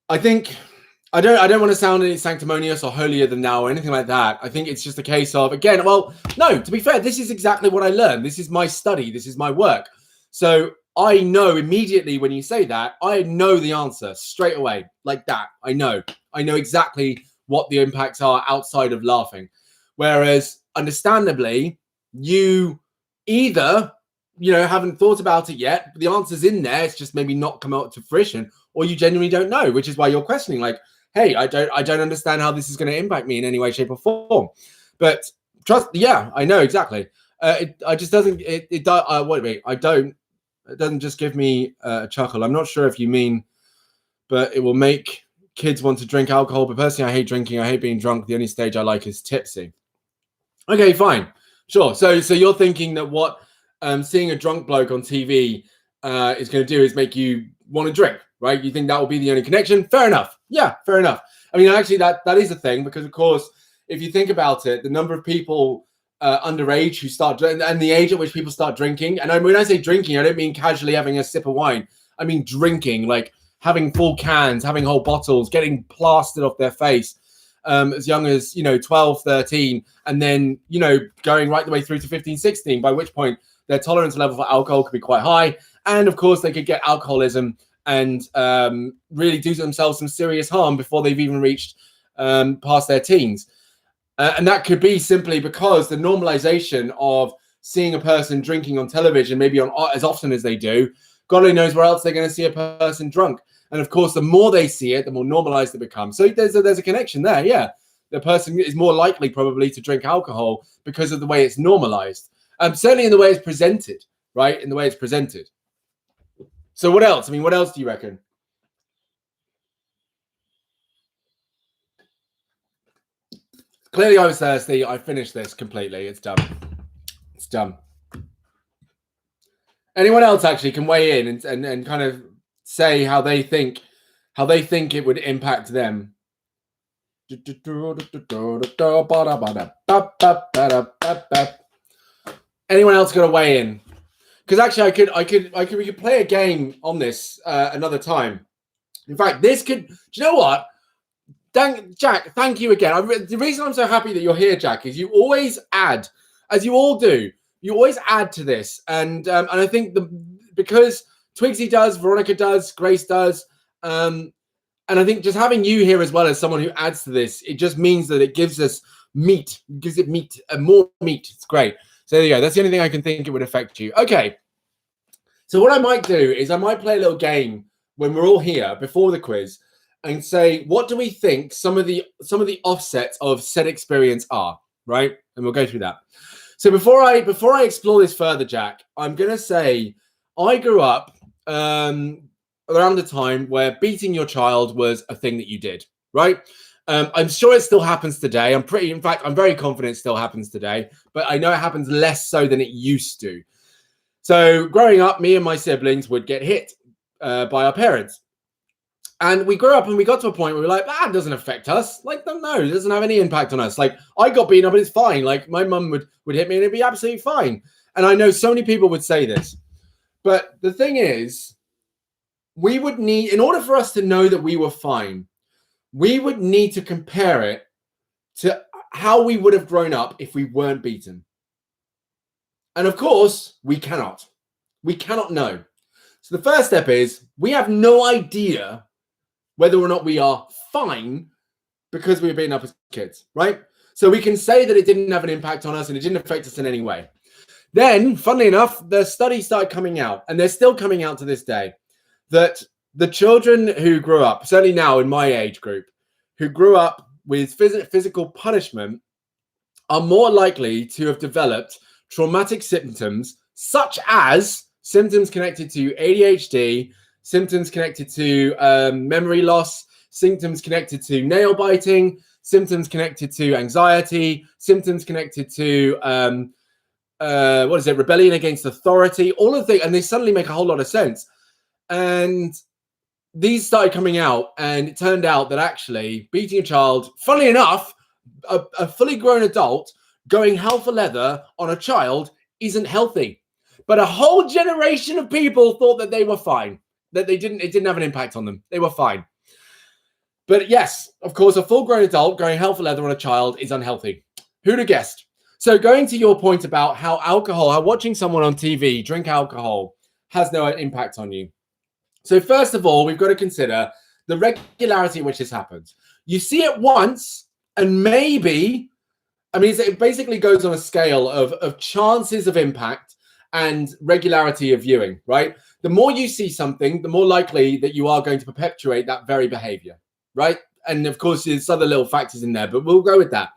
I think, I don't want to sound any sanctimonious or holier than thou or anything like that. I think it's just a case of, again, well, no, to be fair, this is exactly what I learned. This is my study. This is my work. So I know immediately when you say that, I know the answer straight away, like that. I know exactly what the impacts are outside of laughing. Whereas, understandably, you either, haven't thought about it yet, but the answer's in there. It's just maybe not come out to fruition, or you genuinely don't know, which is why you're questioning, like, hey, I don't understand how this is going to impact me in any way, shape, or form. But trust, yeah, I know exactly. It doesn't just give me a chuckle. I'm not sure if you mean, but it will make kids want to drink alcohol. But personally, I hate drinking. I hate being drunk. The only stage I like is tipsy. Okay, fine. Sure. So you're thinking that what seeing a drunk bloke on TV is going to do is make you want to drink, right? You think that will be the only connection? Fair enough. Yeah, fair enough. I mean, actually, that is a thing, because, of course, if you think about it, the number of people underage who start, and the age at which people start drinking, and when I say drinking, I don't mean casually having a sip of wine. I mean drinking, like having full cans, having whole bottles, getting plastered off their face as young as, 12, 13, and then, going right the way through to 15, 16, by which point their tolerance level for alcohol could be quite high. And, of course, they could get alcoholism and really do themselves some serious harm before they've even reached past their teens. And that could be simply because the normalization of seeing a person drinking on television, maybe on as often as they do, God only knows where else they're going to see a person drunk. And of course, the more they see it, the more normalized it becomes. So there's a connection there. Yeah, the person is more likely probably to drink alcohol because of the way it's normalized. Certainly in the way it's presented, right? In the way it's presented. So what else? I mean, what else do you reckon? Clearly, I was thirsty. I finished this completely. It's done. It's done. Anyone else actually can weigh in and kind of say how they think it would impact them. Anyone else got to weigh in? Because actually, we could play a game on this another time. In fact, this could. Do you know what? Jack, thank you again. The reason I'm so happy that you're here, Jack, is you always add, as you all do, you always add to this. And I think because Twigsy does, Veronica does, Grace does, and I think just having you here as well as someone who adds to this, it just means that it gives us meat, gives it meat, more meat. It's great. So there you go. That's the only thing I can think it would affect you. Okay. So what I might do is I might play a little game when we're all here before the quiz and say, what do we think some of the offsets of said experience are, right? And we'll go through that. So before I explore this further, Jack, I'm going to say I grew up around the time where beating your child was a thing that you did, right? I'm sure it still happens today. I'm very confident it still happens today, but I know it happens less so than it used to. So growing up, me and my siblings would get hit by our parents. And we grew up and we got to a point where we were like, that doesn't affect us. Like, no, it doesn't have any impact on us. Like, I got beaten up and it's fine. Like, my mum would hit me and it'd be absolutely fine. And I know so many people would say this. But the thing is, we would need, in order for us to know that we were fine, we would need to compare it to how we would have grown up if we weren't beaten. And of course, we cannot. We cannot know. So the first step is we have no idea whether or not we are fine because we were beaten up as kids, right? So we can say that it didn't have an impact on us and it didn't affect us in any way. Then, funnily enough, the studies started coming out, and they're still coming out to this day, that the children who grew up, certainly now in my age group, who grew up with physical punishment are more likely to have developed traumatic symptoms, such as symptoms connected to ADHD, symptoms connected to memory loss, symptoms connected to nail biting, symptoms connected to anxiety, symptoms connected to rebellion against authority, all of the, and they suddenly make a whole lot of sense. And these started coming out, and it turned out that actually beating a child, funnily enough, a fully grown adult going hell for leather on a child isn't healthy. But a whole generation of people thought that they were fine, that it didn't have an impact on them. They were fine. But yes, of course, a full-grown adult going hell for leather on a child is unhealthy. Who'd have guessed? So going to your point about how watching someone on TV drink alcohol has no impact on you. So first of all, we've got to consider the regularity in which this happens. You see it once, and maybe, I mean, it basically goes on a scale of chances of impact and regularity of viewing, right? The more you see something, the more likely that you are going to perpetuate that very behavior. Right? And of course, there's other little factors in there, but we'll go with that.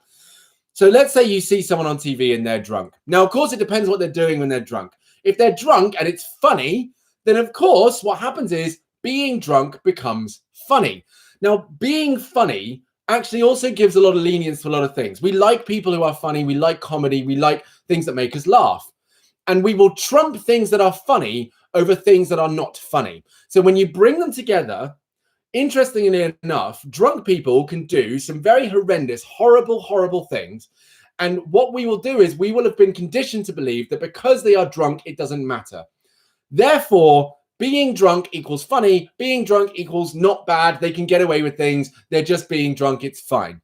So let's say you see someone on TV and they're drunk. Now, of course, it depends what they're doing when they're drunk. If they're drunk and it's funny, then of course, what happens is being drunk becomes funny. Now, being funny actually also gives a lot of lenience to a lot of things. We like people who are funny. We like comedy. We like things that make us laugh. And we will trump things that are funny over things that are not funny. So when you bring them together, interestingly enough, drunk people can do some very horrendous, horrible things. And what we will do is we will have been conditioned to believe that because they are drunk, it doesn't matter. Therefore, being drunk equals funny. Being drunk equals not bad. They can get away with things. They're just being drunk. It's fine.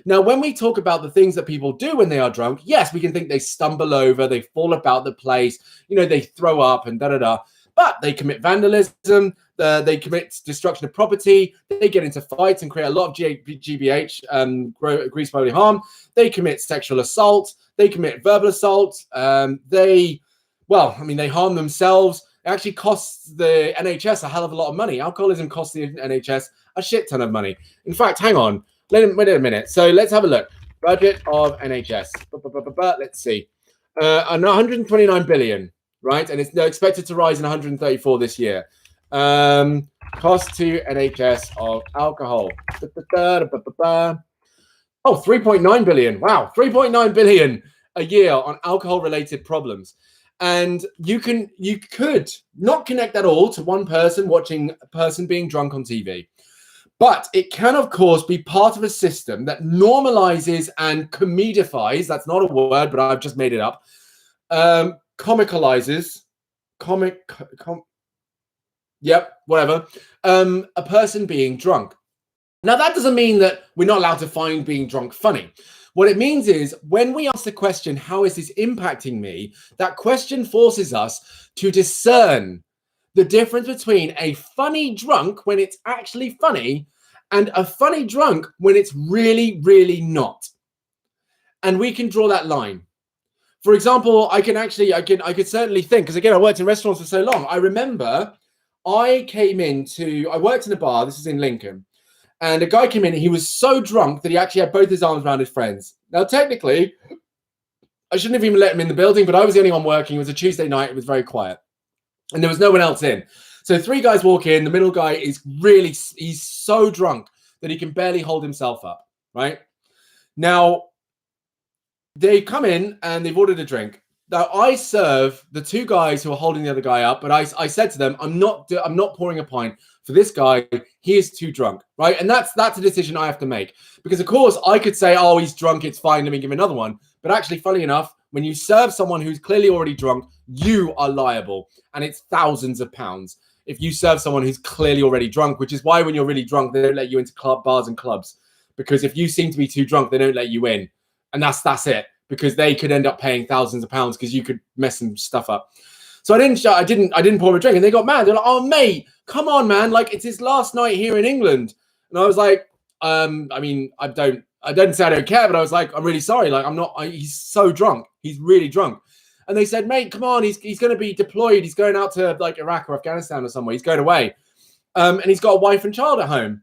Now, when we talk about the things that people do when they are drunk, yes, we can think they stumble over, they fall about the place, they throw up and da-da-da. But they commit vandalism, they commit destruction of property, they get into fights and create a lot of GBH, gross bodily harm. They commit sexual assault, they commit verbal assault, they harm themselves. It actually costs the NHS a hell of a lot of money. Alcoholism costs the NHS a shit ton of money. In fact, hang on, wait a minute. So let's have a look. Budget of NHS. Let's see. 129 billion. Right, and it's expected to rise in 134 this year. Cost to NHS of alcohol. 3.9 billion. Wow, 3.9 billion a year on alcohol-related problems. And you could not connect that all to one person watching a person being drunk on TV. But it can, of course, be part of a system that normalizes and comedifies. That's not a word, but I've just made it up. Comicalizes a person being drunk. Now, that doesn't mean that we're not allowed to find being drunk funny. What it means is when we ask the question, how is this impacting me? That question forces us to discern the difference between a funny drunk when it's actually funny and a funny drunk when it's really, really not. And we can draw that line. For example, I could certainly think, because again, I worked in restaurants for so long. I remember I worked in a bar, this is in Lincoln, and a guy came in and he was so drunk that he actually had both his arms around his friends. Now, technically, I shouldn't have even let him in the building, but I was the only one working. It was a Tuesday night. It was very quiet. And there was no one else in. So 3 guys walk in. The middle guy he's so drunk that he can barely hold himself up, right? Now, they come in and they've ordered a drink. Now, I serve the 2 guys who are holding the other guy up, but I said to them, I'm not pouring a pint for this guy. He is too drunk, right? And that's a decision I have to make. Because, of course, I could say, oh, he's drunk, it's fine, let me give him another one. But actually, funny enough, when you serve someone who's clearly already drunk, you are liable. And it's thousands of pounds if you serve someone who's clearly already drunk, which is why when you're really drunk, they don't let you into bars and clubs. Because if you seem to be too drunk, they don't let you in. And that's it. Because they could end up paying thousands of pounds because you could mess some stuff up. So I didn't pour him a drink, and they got mad. They're like, "Oh, mate, come on, man! Like it's his last night here in England." And I was like, I didn't say I don't care, but I was like, I'm really sorry. Like he's so drunk. He's really drunk. And they said, mate, come on, he's going to be deployed. He's going out to like Iraq or Afghanistan or somewhere. He's going away, and he's got a wife and child at home.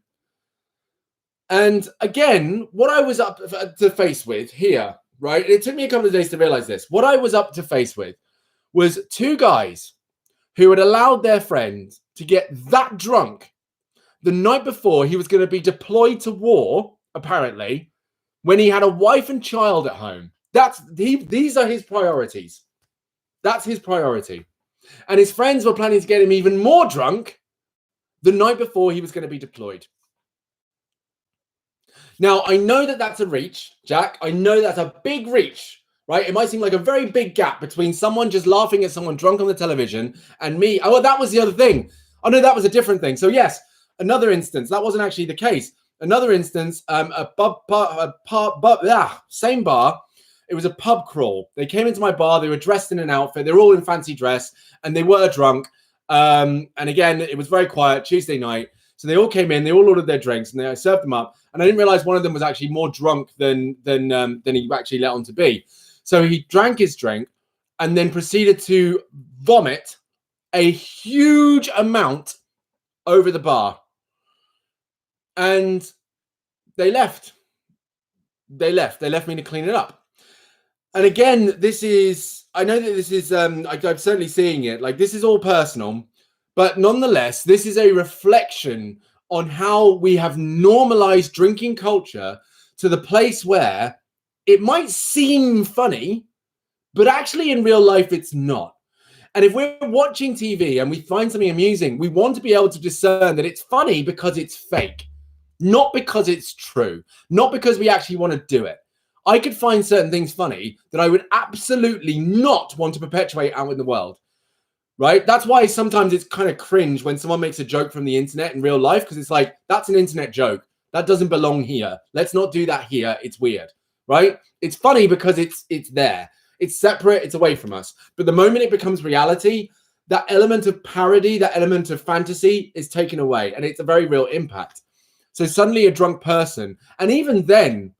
And again, what I was up to face with here. Right? It took me a couple of days to realize this. What I was up to face with was 2 guys who had allowed their friend to get that drunk the night before he was going to be deployed to war, apparently, when he had a wife and child at home. These are his priorities. That's his priority. And his friends were planning to get him even more drunk the night before he was going to be deployed. Now, I know that that's a reach, Jack. I know that's a big reach, right? It might seem like a very big gap between someone just laughing at someone drunk on the television and me. Oh, well, that was the other thing. Oh, no, that was a different thing. So, yes, another instance. That wasn't actually the case. Another instance, same bar. It was a pub crawl. They came into my bar. They were dressed in an outfit. They were all in fancy dress, and they were drunk. And again, it was very quiet Tuesday night. So they all came in. They all ordered their drinks, and I served them up. And I didn't realize one of them was actually more drunk than he actually let on to be. So he drank his drink, and then proceeded to vomit a huge amount over the bar. And they left. They left me to clean it up. And again, I know that this is, I'm certainly seeing it, like this is all personal, but nonetheless, this is a reflection on how we have normalized drinking culture to the place where it might seem funny, but actually in real life, it's not. And if we're watching TV and we find something amusing, we want to be able to discern that it's funny because it's fake, not because it's true, not because we actually want to do it. I could find certain things funny that I would absolutely not want to perpetuate out in the world, right? That's why sometimes it's kind of cringe when someone makes a joke from the internet in real life, because it's like, that's an internet joke. That doesn't belong here. Let's not do that here. It's weird, right? It's funny because it's there. It's separate. It's away from us. But the moment it becomes reality, that element of parody, that element of fantasy is taken away, and it's a very real impact. So suddenly a drunk person, and even then,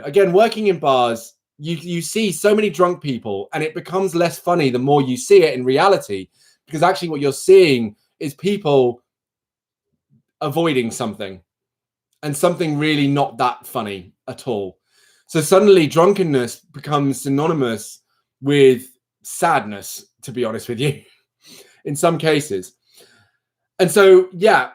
again, working in bars, you see so many drunk people, and it becomes less funny the more you see it in reality, because actually what you're seeing is people avoiding something, and something really not that funny at all. So suddenly drunkenness becomes synonymous with sadness, to be honest with you, in some cases. And so, yeah,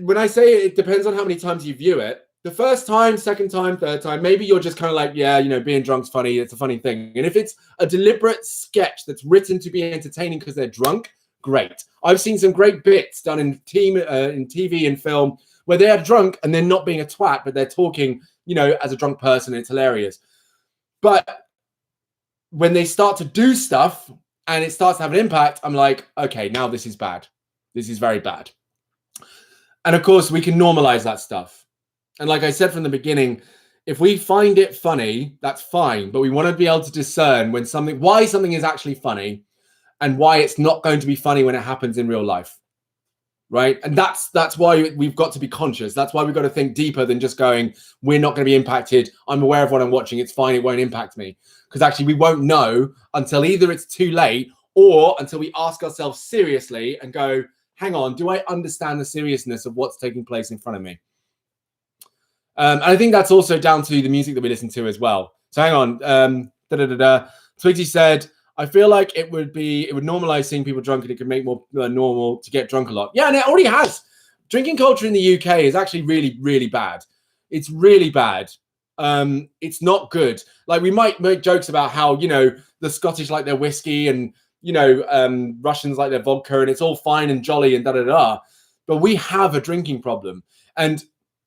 when I say it depends on how many times you view it, the first time, second time, third time, maybe you're just kind of like, yeah, being drunk's funny. It's a funny thing. And if it's a deliberate sketch that's written to be entertaining because they're drunk, great. I've seen some great bits done in TV and film where they are drunk and they're not being a twat, but they're talking, as a drunk person. It's hilarious. But when they start to do stuff and it starts to have an impact, I'm like, okay, now this is bad. This is very bad. And of course, we can normalize that stuff. And like I said from the beginning, if we find it funny, that's fine. But we want to be able to discern why something is actually funny and why it's not going to be funny when it happens in real life. Right. And that's why we've got to be conscious. That's why we've got to think deeper than just going, we're not going to be impacted. I'm aware of what I'm watching. It's fine. It won't impact me. Because actually we won't know until either it's too late or until we ask ourselves seriously and go, hang on, do I understand the seriousness of what's taking place in front of me? And I think that's also down to the music that we listen to as well. So hang on. Twiggy said, I feel like it would normalize seeing people drunk, and it could make more normal to get drunk a lot. Yeah, and it already has. Drinking culture in the UK is actually really, really bad. It's really bad. It's not good. Like, we might make jokes about how, the Scottish like their whiskey and, Russians like their vodka, and it's all fine and jolly and da-da-da. But we have a drinking problem. And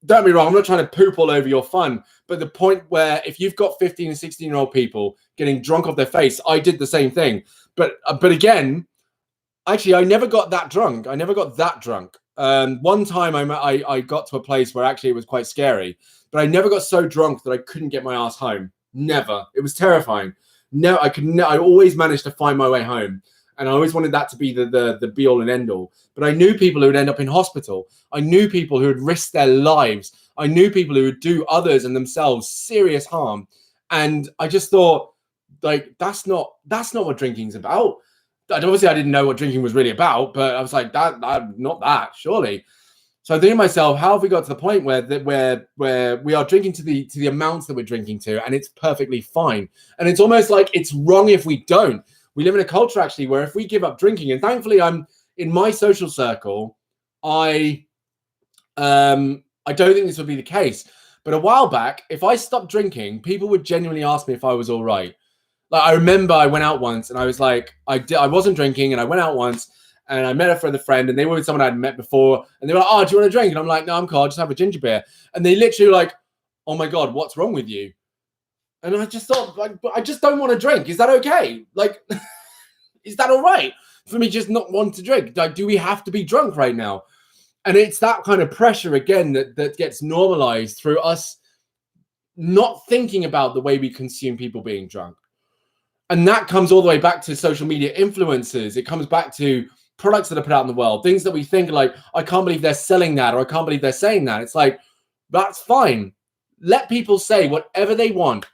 don't be wrong, I'm not trying to poop all over your fun, but the point where if you've got 15 and 16-year-old people getting drunk off their face, I did the same thing. But again, actually, I never got that drunk. One time I got to a place where actually it was quite scary, but I never got so drunk that I couldn't get my ass home. Never. It was terrifying. No, I always managed to find my way home. And I always wanted that to be the be all and end all. But I knew people who would end up in hospital. I knew people who would risk their lives. I knew people who would do others and themselves serious harm. And I just thought, like, that's not what drinking's about. Obviously, I didn't know what drinking was really about, but I was like, not that, surely. So I think to myself, how have we got to the point where we are drinking to the amounts that we're drinking to, and it's perfectly fine. And it's almost like it's wrong if we don't. We live in a culture actually where if we give up drinking, and thankfully I'm in my social circle, I don't think this would be the case. But a while back, if I stopped drinking, people would genuinely ask me if I was all right. Like, I remember I went out once and I was like, I wasn't drinking, and I went out once and I met a friend, and they were with someone I'd met before, and they were like, oh, do you want to drink? And I'm like, no, I'm cool, I'll just have a ginger beer. And they literally were like, oh my God, what's wrong with you? And I just thought, like, I just don't want to drink. Is that okay? Like, is that all right for me just not want to drink? Like, do we have to be drunk right now? And it's that kind of pressure, again, that gets normalized through us not thinking about the way we consume people being drunk. And that comes all the way back to social media influencers. It comes back to products that are put out in the world, things that we think like, I can't believe they're selling that, or I can't believe they're saying that. It's like, that's fine. Let people say whatever they want,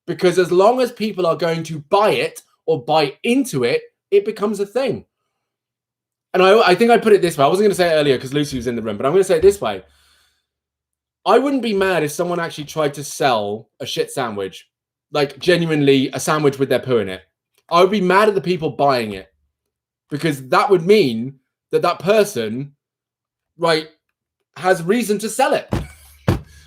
because as long as people are going to buy it or buy into it, it becomes a thing. And I think I put it this way. I wasn't going to say it earlier because Lucy was in the room, but I'm going to say it this way. I wouldn't be mad if someone actually tried to sell a shit sandwich, like genuinely a sandwich with their poo in it. I would be mad at the people buying it, because that would mean that that person, right, has reason to sell it,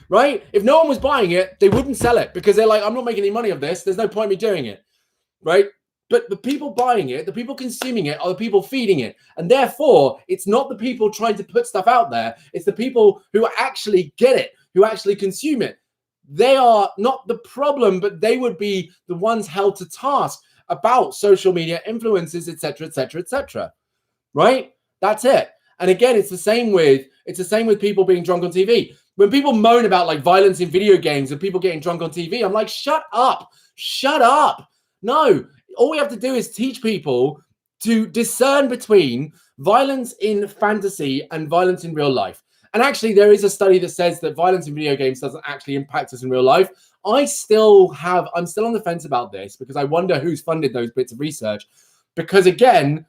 right? If no one was buying it, they wouldn't sell it, because they're like, I'm not making any money of this. There's no point in me doing it, right? But the people buying it, the people consuming it, are the people feeding it. And therefore, it's not the people trying to put stuff out there. It's the people who actually get it, who actually consume it. They are not the problem, but they would be the ones held to task about social media influences, etc., etc., etc. Right? That's it. And again, it's the same with people being drunk on TV. When people moan about like violence in video games and people getting drunk on TV, I'm like, shut up. Shut up. No, all we have to do is teach people to discern between violence in fantasy and violence in real life. And actually, there is a study that says that violence in video games doesn't actually impact us in real life. I'm still on the fence about this, because I wonder who's funded those bits of research. Because again,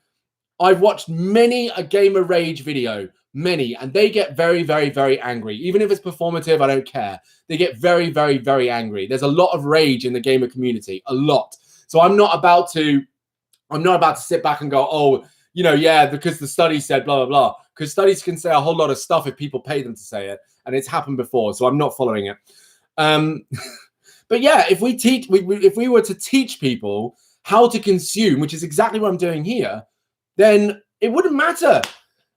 I've watched many a gamer rage video, many, and they get very, very, very angry. Even if it's performative, I don't care. They get very, very, very angry. There's a lot of rage in the gamer community, a lot. So I'm not about to sit back and go, oh, you know, yeah, because the study said blah, blah, blah. Because studies can say a whole lot of stuff if people pay them to say it. And it's happened before, so I'm not following it. But yeah, if we were to teach people how to consume, which is exactly what I'm doing here, then it wouldn't matter.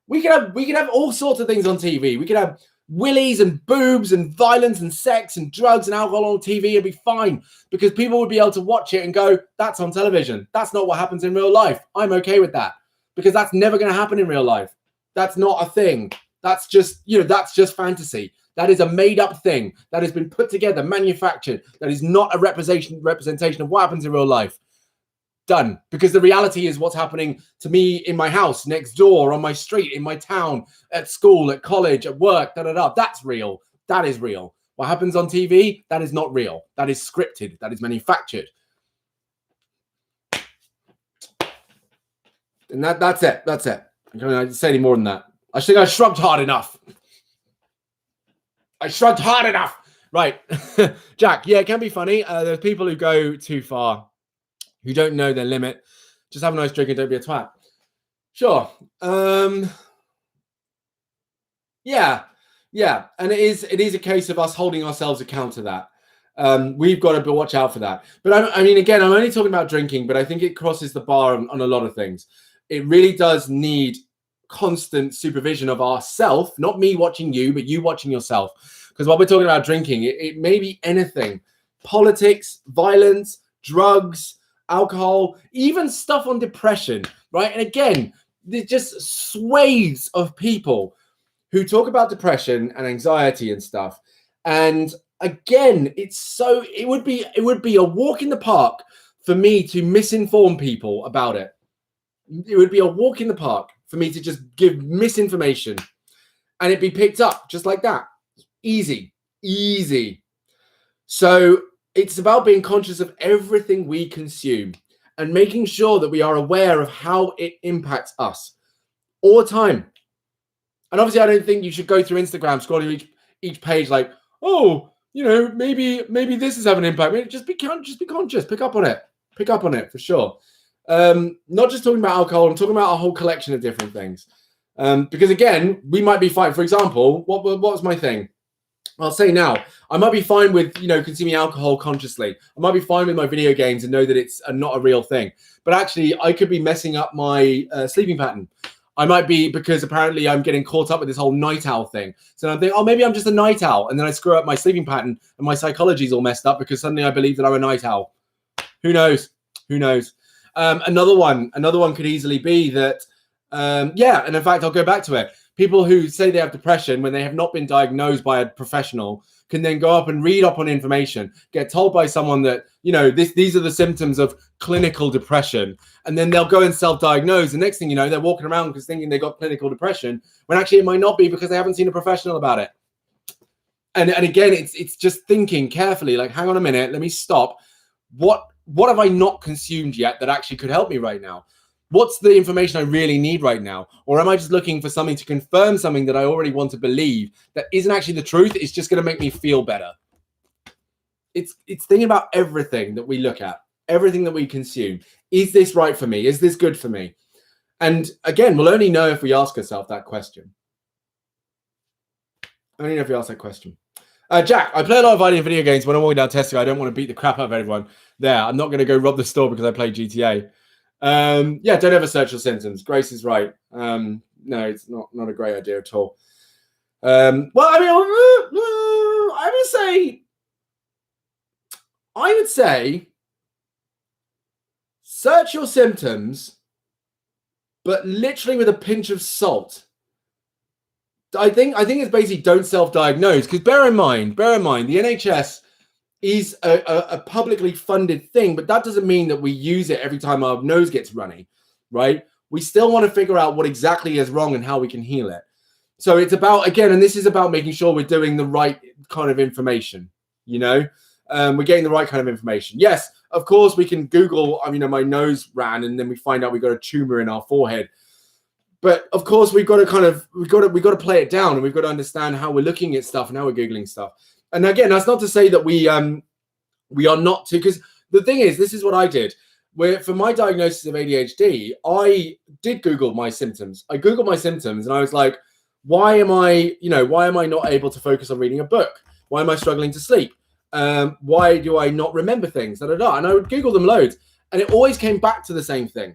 We could have all sorts of things on TV. We could have willies and boobs and violence and sex and drugs and alcohol on TV. It'd be fine, because people would be able to watch it and go, that's on television. That's not what happens in real life. I'm okay with that, because that's never going to happen in real life. That's not a thing. That's just, that's just fantasy. That is a made up thing that has been put together, manufactured. That is not a representation of what happens in real life. Done. Because the reality is what's happening to me in my house, next door, on my street, in my town, at school, at college, at work, That's real. That is real. What happens on TV, that is not real. That is scripted. That is manufactured. And that's it. That's it. I can't say any more than that. I think I shrugged hard enough. Right. Jack, yeah, it can be funny. There's people who go too far, who don't know their limit. Just have a nice drink and don't be a twat. Sure. Yeah. And it is a case of us holding ourselves account to that. We've got to watch out for that. But I mean, again, I'm only talking about drinking, but I think it crosses the bar on a lot of things. It really does need constant supervision of ourself, not me watching you, but you watching yourself. Because while we're talking about drinking, it may be anything. Politics, violence, drugs, alcohol, even stuff on depression, right? And again, there's just swathes of people who talk about depression and anxiety and stuff. And again, it would be a walk in the park for me to misinform people about it. It would be a walk in the park for me to just give misinformation, and it'd be picked up just like that. Easy. So it's about being conscious of everything we consume and making sure that we are aware of how it impacts us all the time. And obviously, I don't think you should go through Instagram scrolling each page like, oh, maybe this is having an impact. Maybe just be conscious. Pick up on it for sure. Not just talking about alcohol. I'm talking about a whole collection of different things. Because again, we might be fine. For example, what was my thing? I'll say now, I might be fine with, consuming alcohol consciously. I might be fine with my video games and know that it's not a real thing. But actually, I could be messing up my sleeping pattern. I might be, because apparently I'm getting caught up with this whole night owl thing. So I'm thinking, oh, maybe I'm just a night owl. And then I screw up my sleeping pattern and my psychology's all messed up because suddenly I believe that I'm a night owl. Who knows? Who knows? Another one could easily be that, yeah, and in fact, I'll go back to it. People who say they have depression when they have not been diagnosed by a professional can then go up and read up on information, get told by someone that, these are the symptoms of clinical depression. And then they'll go and self-diagnose. The next thing you know, they're walking around because thinking they got clinical depression, when actually it might not be because they haven't seen a professional about it. And again, it's just thinking carefully, like, hang on a minute, let me stop. What have I not consumed yet that actually could help me right now? What's the information I really need right now? Or am I just looking for something to confirm something that I already want to believe that isn't actually the truth? It's just going to make me feel better. It's thinking about everything that we look at, everything that we consume. Is this right for me? Is this good for me? And again, we'll only know if we ask ourselves that question. Only know if we ask that question. Jack, I play a lot of video games. When I'm walking down Tesco, I don't want to beat the crap out of everyone there. I'm not going to go rob the store because I play GTA. Yeah, don't ever search your symptoms. Grace is right. No, it's not a great idea at all. Well, I mean, I would say search your symptoms, but literally with a pinch of salt. I think it's basically don't self-diagnose, because bear in mind, the NHS is a publicly funded thing, but that doesn't mean that we use it every time our nose gets runny, right? We still want to figure out what exactly is wrong and how we can heal it. So it's about, again, and this is about making sure we're doing the right kind of information, we're getting the right kind of information. Yes, of course, we can Google, my nose ran, and then we find out we got a tumor in our forehead. But of course, we've got to play it down, and we've got to understand how we're looking at stuff and how we're Googling stuff. And again, that's not to say that we are not to, because the thing is, this is what I did. Where for my diagnosis of ADHD, I did Google my symptoms. I Googled my symptoms, and I was like, why am I not able to focus on reading a book? Why am I struggling to sleep? Why do I not remember things? And I would Google them loads, and it always came back to the same thing.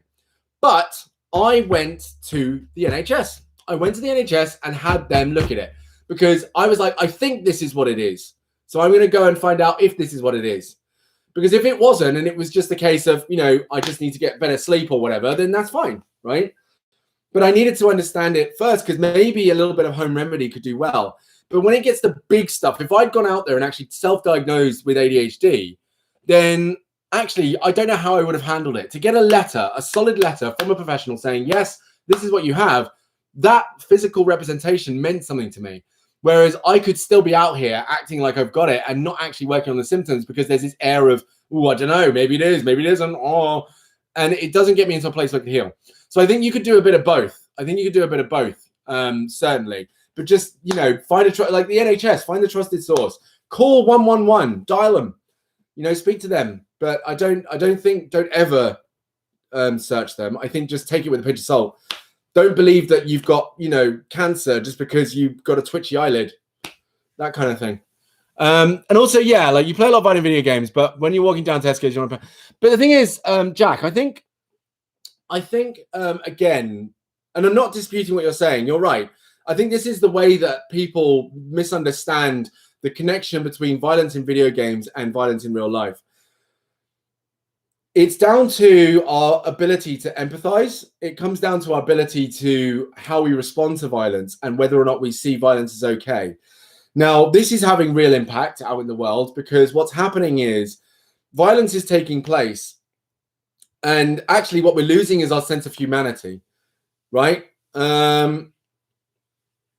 But I went to the NHS. I went to the NHS and had them look at it, because I was like, I think this is what it is. So I'm going to go and find out if this is what it is. Because if it wasn't, and it was just a case of, I just need to get better sleep or whatever, then that's fine, right? But I needed to understand it first, because maybe a little bit of home remedy could do well. But when it gets to big stuff, if I'd gone out there and actually self-diagnosed with ADHD, then actually, I don't know how I would have handled it. To get a solid letter from a professional saying, yes, this is what you have, that physical representation meant something to me. Whereas I could still be out here acting like I've got it and not actually working on the symptoms, because there's this air of, oh, I don't know, maybe it is, maybe it isn't, and it doesn't get me into a place where I can heal. So I think you could do a bit of both. Certainly. But just, find like the NHS, find the trusted source. Call 111, dial them, speak to them. But don't ever search them. I think just take it with a pinch of salt. Don't believe that you've got, cancer just because you've got a twitchy eyelid, that kind of thing. And also, yeah, like you play a lot of video games, but when you're walking down Tesco's, you want to play. But the thing is, Jack, I think again, and I'm not disputing what you're saying. You're right. I think this is the way that people misunderstand the connection between violence in video games and violence in real life. It's down to our ability to empathize. It comes down to our ability to how we respond to violence and whether or not we see violence as okay. Now, this is having real impact out in the world, because what's happening is violence is taking place. And actually what we're losing is our sense of humanity, right?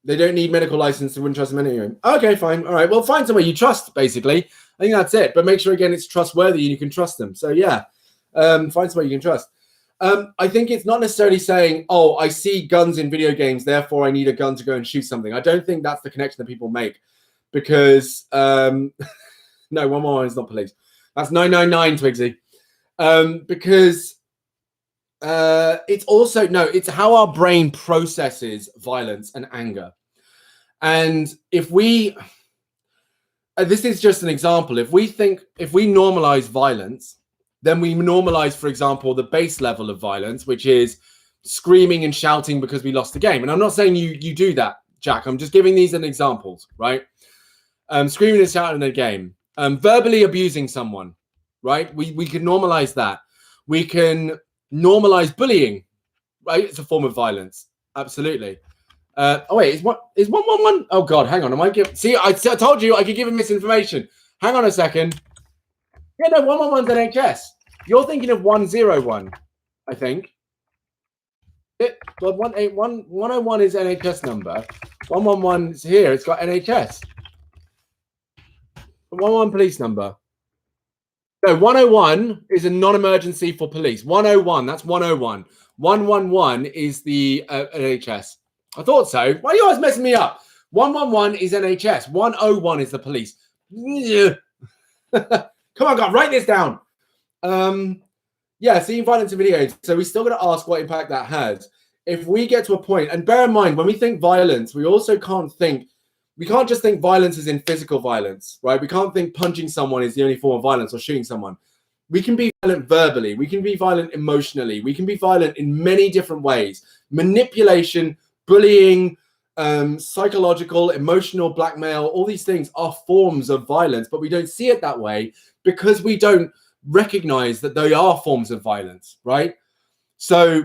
They don't need medical license. They wouldn't trust them anyway. Okay, fine. All right. Well, find somewhere you trust, basically. I think that's it. But make sure, again, it's trustworthy and you can trust them. So, yeah, find somewhere you can trust. I think it's not necessarily saying, oh, I see guns in video games, therefore I need a gun to go and shoot something. I don't think that's the connection that people make, because, no, 111 is not police. That's 999, Twigsy. Because it's also, no, it's how our brain processes violence and anger. And if we, this is just an example. If we normalize violence, then we normalize, for example, the base level of violence, which is screaming and shouting because we lost the game. And I'm not saying you do that, Jack. I'm just giving these as examples, right? Screaming and shouting in a game, verbally abusing someone, right? We can normalize that. We can normalize bullying, right? It's a form of violence. Absolutely. Oh wait, is 111? Oh God, hang on. I told you I could give him misinformation. Hang on a second. Yeah, no, 111's NHS. You're thinking of 101, I think. 101 is NHS number. 111 is here. It's got NHS. 111 police number. No, 101 is a non-emergency for police. 101, that's 101. 111 is the NHS. I thought so. Why are you always messing me up? 111 is NHS. 101 is the police. Come on, God, write this down. Yeah, seeing violence in videos. So we still got to ask what impact that has. If we get to a point, and bear in mind, when we think violence, we also can't just think violence is in physical violence, right? We can't think punching someone is the only form of violence or shooting someone. We can be violent verbally. We can be violent emotionally. We can be violent in many different ways. Manipulation, bullying, psychological, emotional blackmail, all these things are forms of violence, but we don't see it that way because we don't recognize that they are forms of violence, right? So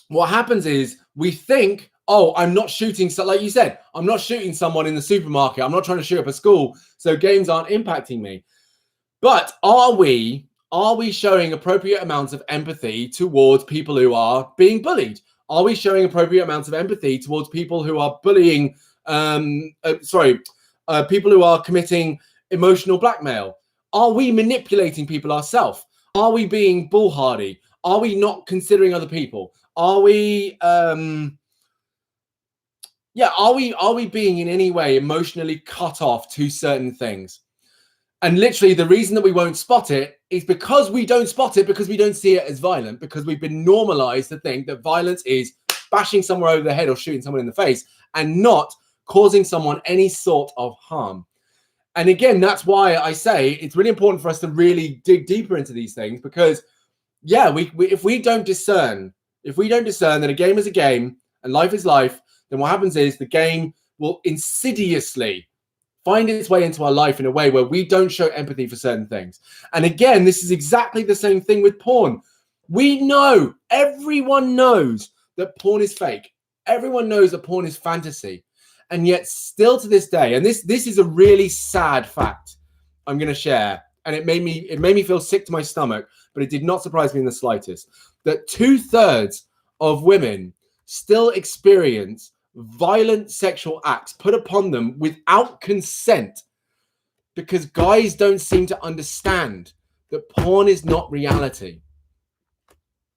what happens is we think, oh, I'm not shooting, so like you said, I'm not shooting someone in the supermarket. I'm not trying to shoot up a school, so games aren't impacting me. But are we showing appropriate amounts of empathy towards people who are being bullied? Are we showing appropriate amounts of empathy towards people who are bullying, people who are committing emotional blackmail? Are we manipulating people ourselves? Are we being foolhardy? Are we not considering other people? Are we, are we being in any way emotionally cut off to certain things? And literally the reason that we won't spot it is because we don't spot it, because we don't see it as violent, because we've been normalized to think that violence is bashing someone over the head or shooting someone in the face and not causing someone any sort of harm. And again, that's why I say it's really important for us to really dig deeper into these things, because yeah, if we don't discern that a game is a game and life is life, then what happens is the game will insidiously find its way into our life in a way where we don't show empathy for certain things. And again, this is exactly the same thing with porn. We know, everyone knows that porn is fake. Everyone knows that porn is fantasy. And yet still to this day, and this is a really sad fact I'm going to share, and it made me feel sick to my stomach, but it did not surprise me in the slightest, that 2/3 of women still experience violent sexual acts put upon them without consent, because guys don't seem to understand that porn is not reality.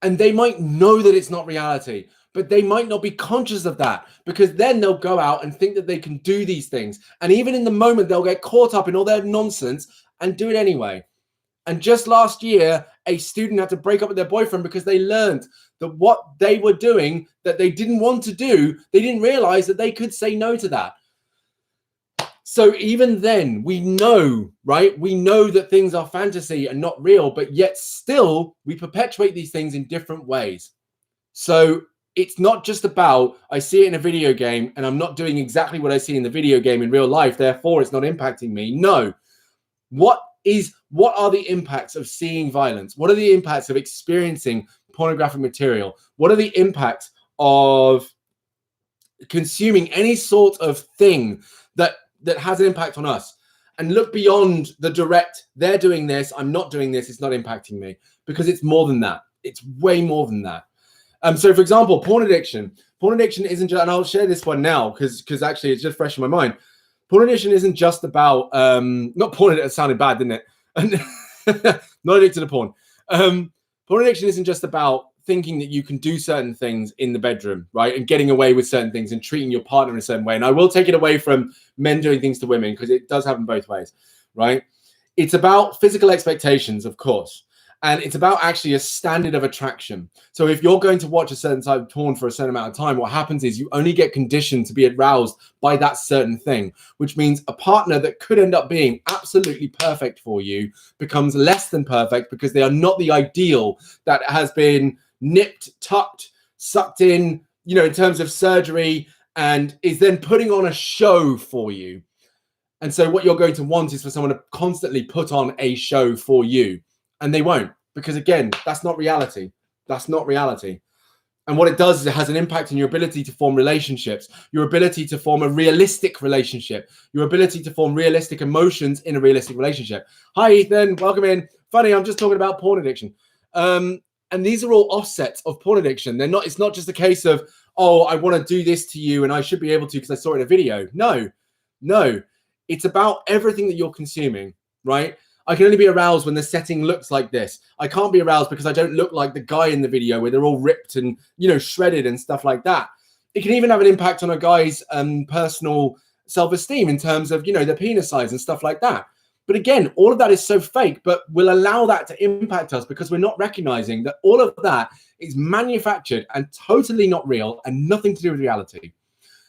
And they might know that it's not reality, but they might not be conscious of that, because then they'll go out and think that they can do these things. And even in the moment, they'll get caught up in all their nonsense and do it anyway. And just last year, a student had to break up with their boyfriend because they learned that what they were doing that they didn't want to do, they didn't realize that they could say no to that. So even then, we know, right? We know that things are fantasy and not real, but yet still we perpetuate these things in different ways. So it's not just about, I see it in a video game and I'm not doing exactly what I see in the video game in real life, therefore it's not impacting me. No. What are the impacts of seeing violence? What are the impacts of experiencing pornographic material? What are the impacts of consuming any sort of thing that has an impact on us? And look beyond the direct, they're doing this, I'm not doing this, it's not impacting me, because it's more than that. It's way more than that. So for example, porn addiction isn't just, and I'll share this one now because actually it's just fresh in my mind. Porn addiction isn't just about, not porn, it sounded bad, didn't it? Not addicted to porn. Porn addiction isn't just about thinking that you can do certain things in the bedroom, right? And getting away with certain things and treating your partner in a certain way. And I will take it away from men doing things to women because it does happen both ways, right? It's about physical expectations, of course. And it's about actually a standard of attraction. So if you're going to watch a certain type of porn for a certain amount of time, what happens is you only get conditioned to be aroused by that certain thing, which means a partner that could end up being absolutely perfect for you becomes less than perfect because they are not the ideal that has been nipped, tucked, sucked in, you know, in terms of surgery, and is then putting on a show for you. And so what you're going to want is for someone to constantly put on a show for you. And they won't, because again, that's not reality. That's not reality. And what it does is it has an impact on your ability to form relationships, your ability to form a realistic relationship, your ability to form realistic emotions in a realistic relationship. Hi, Ethan. Welcome in. Funny, I'm just talking about porn addiction. And these are all offsets of porn addiction. They're not. It's not just a case of, oh, I want to do this to you and I should be able to because I saw it in a video. No. It's about everything that you're consuming, right? I can only be aroused when the setting looks like this. I can't be aroused because I don't look like the guy in the video where they're all ripped and, you know, shredded and stuff like that. It can even have an impact on a guy's personal self-esteem in terms of, you know, their penis size and stuff like that. But again, all of that is so fake, but we'll allow that to impact us because we're not recognizing that all of that is manufactured and totally not real and nothing to do with reality.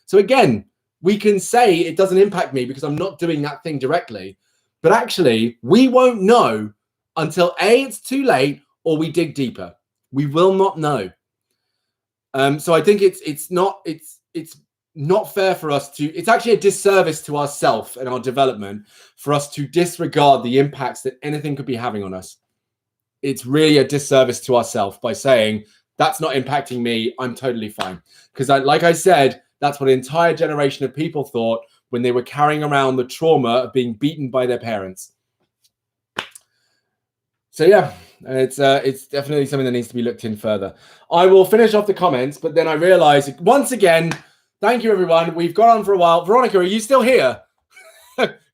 So again, we can say it doesn't impact me because I'm not doing that thing directly. But actually, we won't know until A, it's too late, or we dig deeper. We will not know. So I think it's not fair for us to. It's actually a disservice to ourselves and our development for us to disregard the impacts that anything could be having on us. It's really a disservice to ourselves by saying that's not impacting me. I'm totally fine. Because like I said, that's what an entire generation of people thought when they were carrying around the trauma of being beaten by their parents. So yeah, it's definitely something that needs to be looked in further. I will finish off the comments, but then I realize once again, thank you everyone. We've gone on for a while. Veronica, are you still here?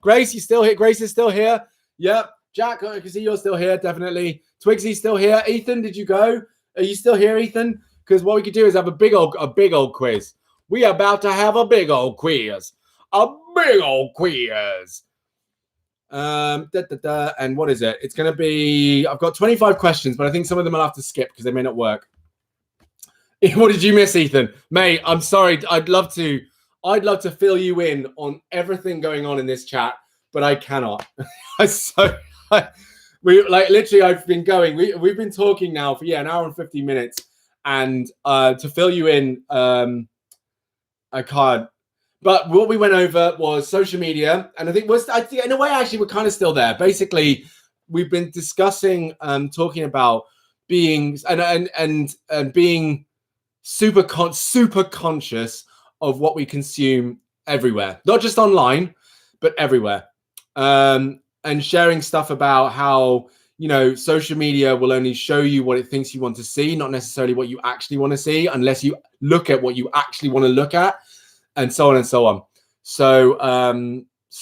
Grace, you still here? Grace is still here. Yep. Jack, I can see you're still here. Definitely. Twigsy's still here. Ethan, did you go? Are you still here, Ethan? Because what we could do is have a big old quiz. We are about to have a big old quiz. A big old quiz. And what is it? It's going to be, I've got 25 questions, but I think some of them I'll have to skip because they may not work. What did you miss, Ethan? Mate, I'm sorry. I'd love to fill you in on everything going on in this chat, but I cannot. Literally I've been going. We've been talking now for an hour and 50 minutes, and to fill you in, I can't. But what we went over was social media, and I think in a way actually we're kind of still there. Basically, we've been discussing, talking about being and being super conscious of what we consume everywhere, not just online, but everywhere, and sharing stuff about how, you know, social media will only show you what it thinks you want to see, not necessarily what you actually want to see, unless you look at what you actually want to look at. And so on and so on. So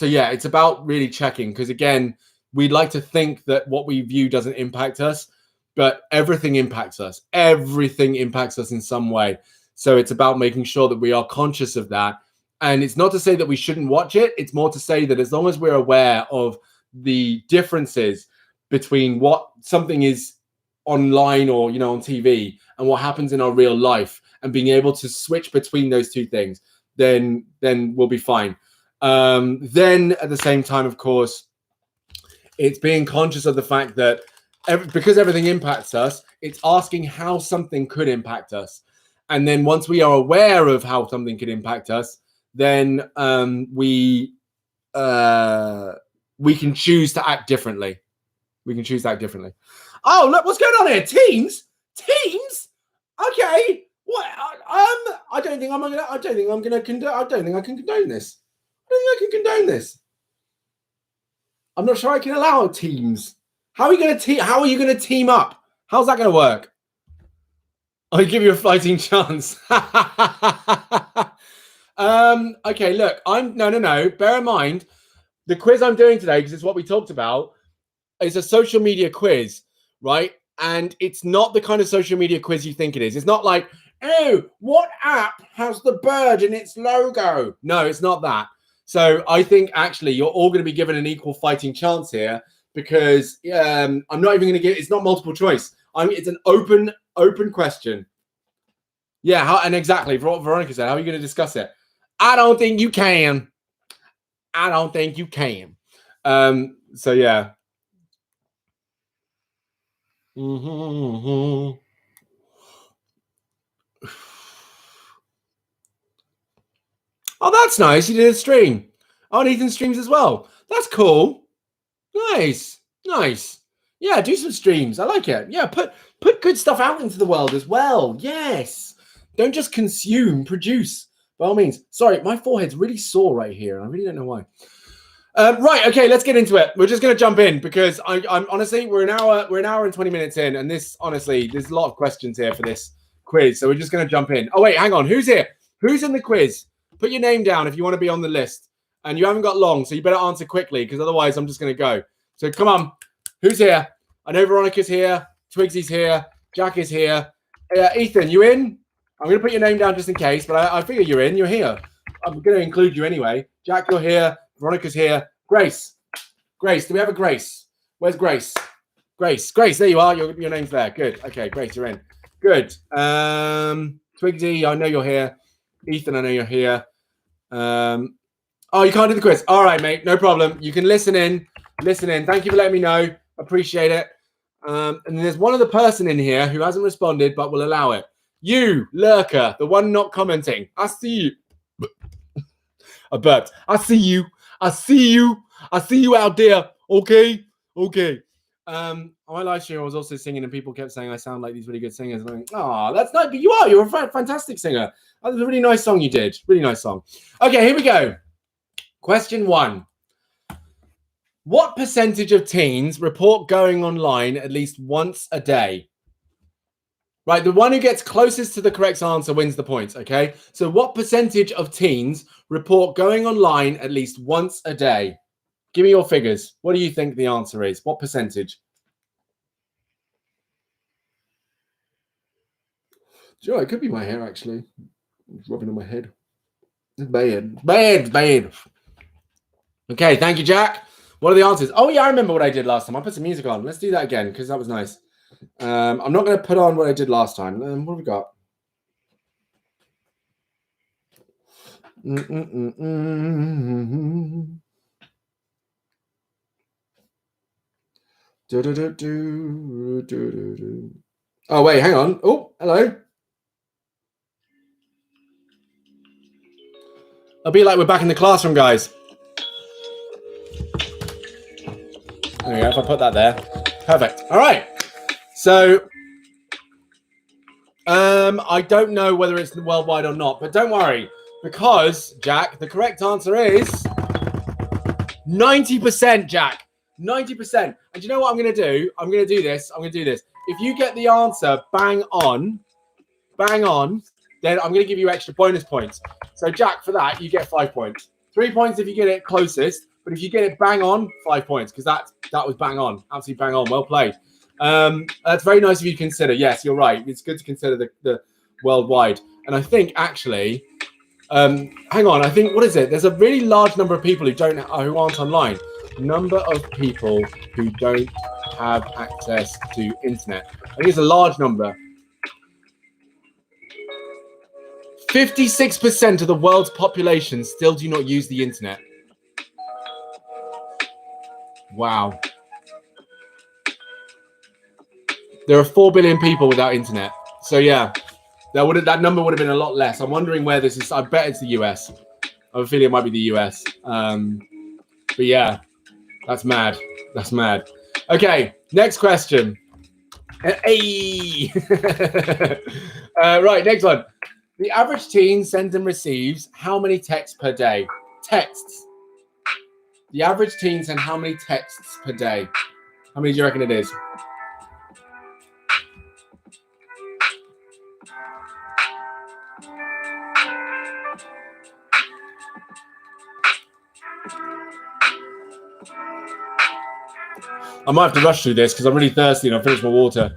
yeah, it's about really checking, because again, we'd like to think that what we view doesn't impact us, but everything impacts us. Everything impacts us in some way. So it's about making sure that we are conscious of that. And it's not to say that we shouldn't watch it. It's more to say that as long as we're aware of the differences between what something is online or, you know, on TV and what happens in our real life, and being able to switch between those two things, then we'll be fine. Then at the same time, of course, it's being conscious of the fact that because everything impacts us, it's asking how something could impact us. And then once we are aware of how something could impact us, then we can choose to act differently. We can choose to act differently. Oh, look, what's going on here? Teams? Okay. What? I don't think I can condone this. I'm not sure I can allow teams. How are you going to team up? How's that going to work? I'll give you a fighting chance. Okay, look, no. Bear in mind, the quiz I'm doing today, because it's what we talked about, is a social media quiz, right? And it's not the kind of social media quiz you think it is. It's not like, oh, what app has the bird in its logo? No, it's not that. So I think actually you're all going to be given an equal fighting chance here because I'm not even going to give. It's not multiple choice. It's an open question. Yeah, and exactly for what Veronica said. How are you going to discuss it? I don't think you can. I don't think you can. So yeah. Oh, that's nice. You did a stream. Oh, Ethan streams as well. That's cool. Nice. Yeah, do some streams. I like it. Yeah, put good stuff out into the world as well. Yes. Don't just consume, produce. By all means. Sorry, my forehead's really sore right here. I really don't know why. Right, okay, let's get into it. We're just gonna jump in because I'm honestly we're an hour and 20 minutes in, and this honestly, there's a lot of questions here for this quiz. So we're just gonna jump in. Oh wait, hang on. Who's here? Who's in the quiz? Put your name down if you want to be on the list. And you haven't got long, so you better answer quickly because otherwise I'm just gonna go. So come on, who's here? I know Veronica's here, Twigsy's here, Jack is here. Ethan, you in? I'm gonna put your name down just in case, but I figure you're in. You're here. I'm gonna include you anyway. Jack, you're here. Veronica's here. Grace, do we have a Grace? Where's Grace? Grace, there you are. Your name's there. Good. Okay, Grace, you're in. Good. Twigsy, I know you're here. Ethan, I know you're here. Oh, you can't do the quiz. All right, mate. No problem. You can listen in. Thank you for letting me know. Appreciate it. And there's one other person in here who hasn't responded, but will allow it. You, Lurker, the one not commenting. I see you. I burped. I see you out there. Okay. On my live stream, I was also singing, and people kept saying I sound like these really good singers. And I'm like, oh, that's nice. But you're a fantastic singer. That was a really nice song you did. Really nice song. Okay, here we go. Question 1. What percentage of teens report going online at least once a day? Right, the one who gets closest to the correct answer wins the points, okay? So what percentage of teens report going online at least once a day? Give me your figures. What do you think the answer is? What percentage? Do you know, it could be my hair, actually. It's rubbing on my head. It's bad. Okay, thank you, Jack. What are the answers? Oh, yeah, I remember what I did last time. I put some music on. Let's do that again, because that was nice. I'm not going to put on what I did last time. What have we got? Oh, wait, hang on. Oh, hello. It'll be like we're back in the classroom, guys. There we go. If I put that there. Perfect. All right. So, I don't know whether it's worldwide or not, but don't worry. Because, Jack, the correct answer is 90%, Jack. 90%. And you know what I'm going to do? I'm going to do this. If you get the answer bang on, then I'm going to give you extra bonus points. So, Jack, for that, you get 5 points. 3 points if you get it closest. But if you get it bang on, 5 points, because that was bang on. Absolutely bang on. Well played. That's very nice of you to consider. Yes, you're right. It's good to consider the worldwide. And I think, actually, hang on. I think, what is it? There's a really large number of people who aren't online. Number of people who don't have access to internet. I think it's a large number. 56% of the world's population still do not use the internet. Wow. There are 4 billion people without internet. So yeah, that number would have been a lot less. I'm wondering where this is. I bet it's the US. I have a feeling it might be the US. But yeah, that's mad. Okay, next question. Hey. Right, next one. The average teen sends and receives how many texts per day? Texts. The average teen sends how many texts per day? How many do you reckon it is? I might have to rush through this because I'm really thirsty and I've finished my water.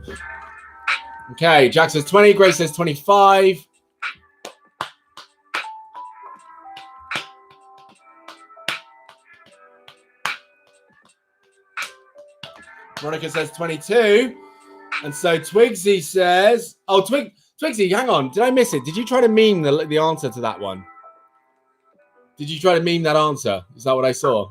Okay, Jack says 20, Grace says 25. Veronica says 22. And so Twigsy says, oh, Twigsy, hang on. Did I miss it? Did you try to meme the answer to that one? Did you try to meme that answer? Is that what I saw?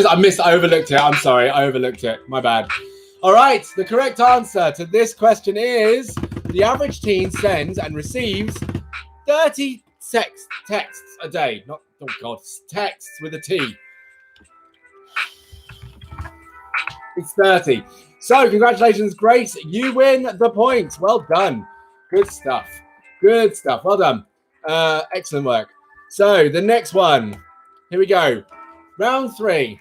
I overlooked it. I'm sorry. I overlooked it. My bad. All right. The correct answer to this question is the average teen sends and receives 30 texts a day. Not, oh God, texts with a T. It's 30. So congratulations, Grace. You win the points. Well done. Good stuff. Good stuff. Well done. Excellent work. So the next one. Here we go. Round 3.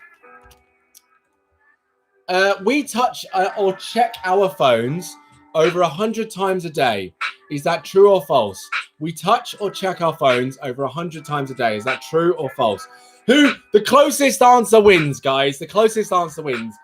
We touch or check our phones over 100 times a day. Is that true or false? We touch or check our phones over 100 times a day. Is that true or false? The closest answer wins, guys. The closest answer wins.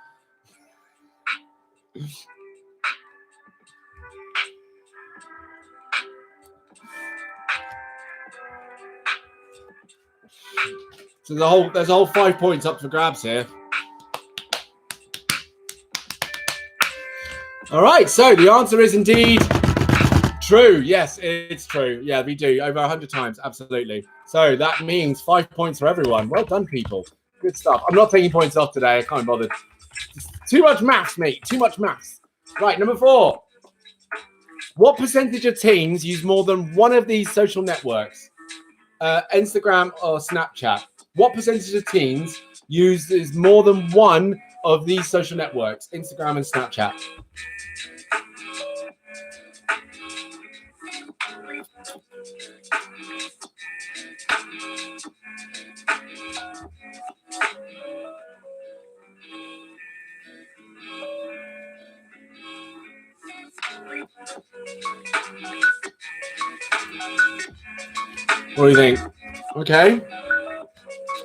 So there's a whole 5 points up for grabs here. All right, so the answer is indeed true. Yes, it's true. Yeah, we do over 100 times. Absolutely. So that means 5 points for everyone. Well done, people. Good stuff. I'm not taking points off today. I can't bother. Too much maths, mate. Too much maths. Right, number 4. What percentage of teens use more than one of these social networks? Instagram or Snapchat? What percentage of teens uses more than one of these social networks? Instagram and Snapchat. What do you think? Okay.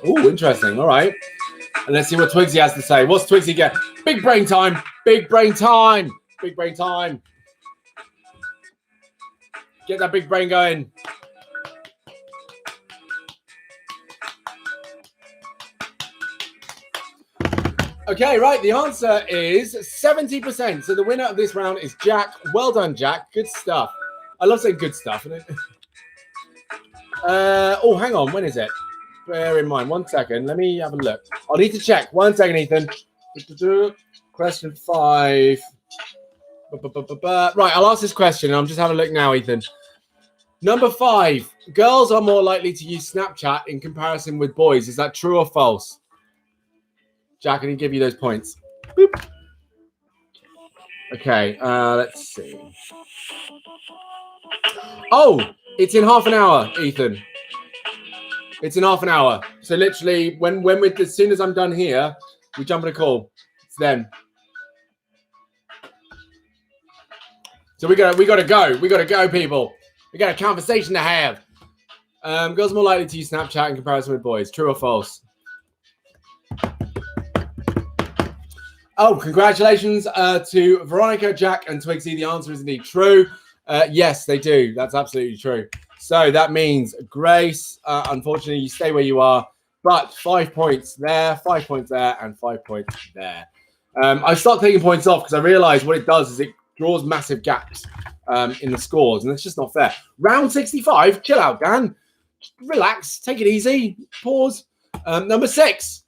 Oh, interesting. All right. And let's see what Twigsy has to say. What's Twigsy get? Big brain time. Big brain time. Big brain time. Get that big brain going. Okay, right. The answer is 70%. So the winner of this round is Jack. Well done, Jack. Good stuff. I love saying good stuff. Oh, hang on. When is it? Bear in mind. 1 second. Let me have a look. I'll need to check. 1 second, Ethan. Question 5. Right, I'll ask this question. I'm just having a look now, Ethan. Number 5. Girls are more likely to use Snapchat in comparison with boys. Is that true or false? Jack, I didn't give you those points. Boop. Okay, let's see. Oh, it's in half an hour, Ethan. It's in half an hour. So literally, when we're as soon as I'm done here, we jump on a call. It's then. So we gotta go. We gotta go, people. We got a conversation to have. Girls are more likely to use Snapchat in comparison with boys. True or false? Oh, congratulations to Veronica, Jack, and Twigsy. The answer is indeed true. Yes, they do. That's absolutely true. So that means Grace, unfortunately, you stay where you are, but 5 points there, 5 points there, and 5 points there. I start taking points off because I realize what it does is it draws massive gaps in the scores, and it's just not fair. Round 65, chill out, Dan. Relax, take it easy, pause. Number 6.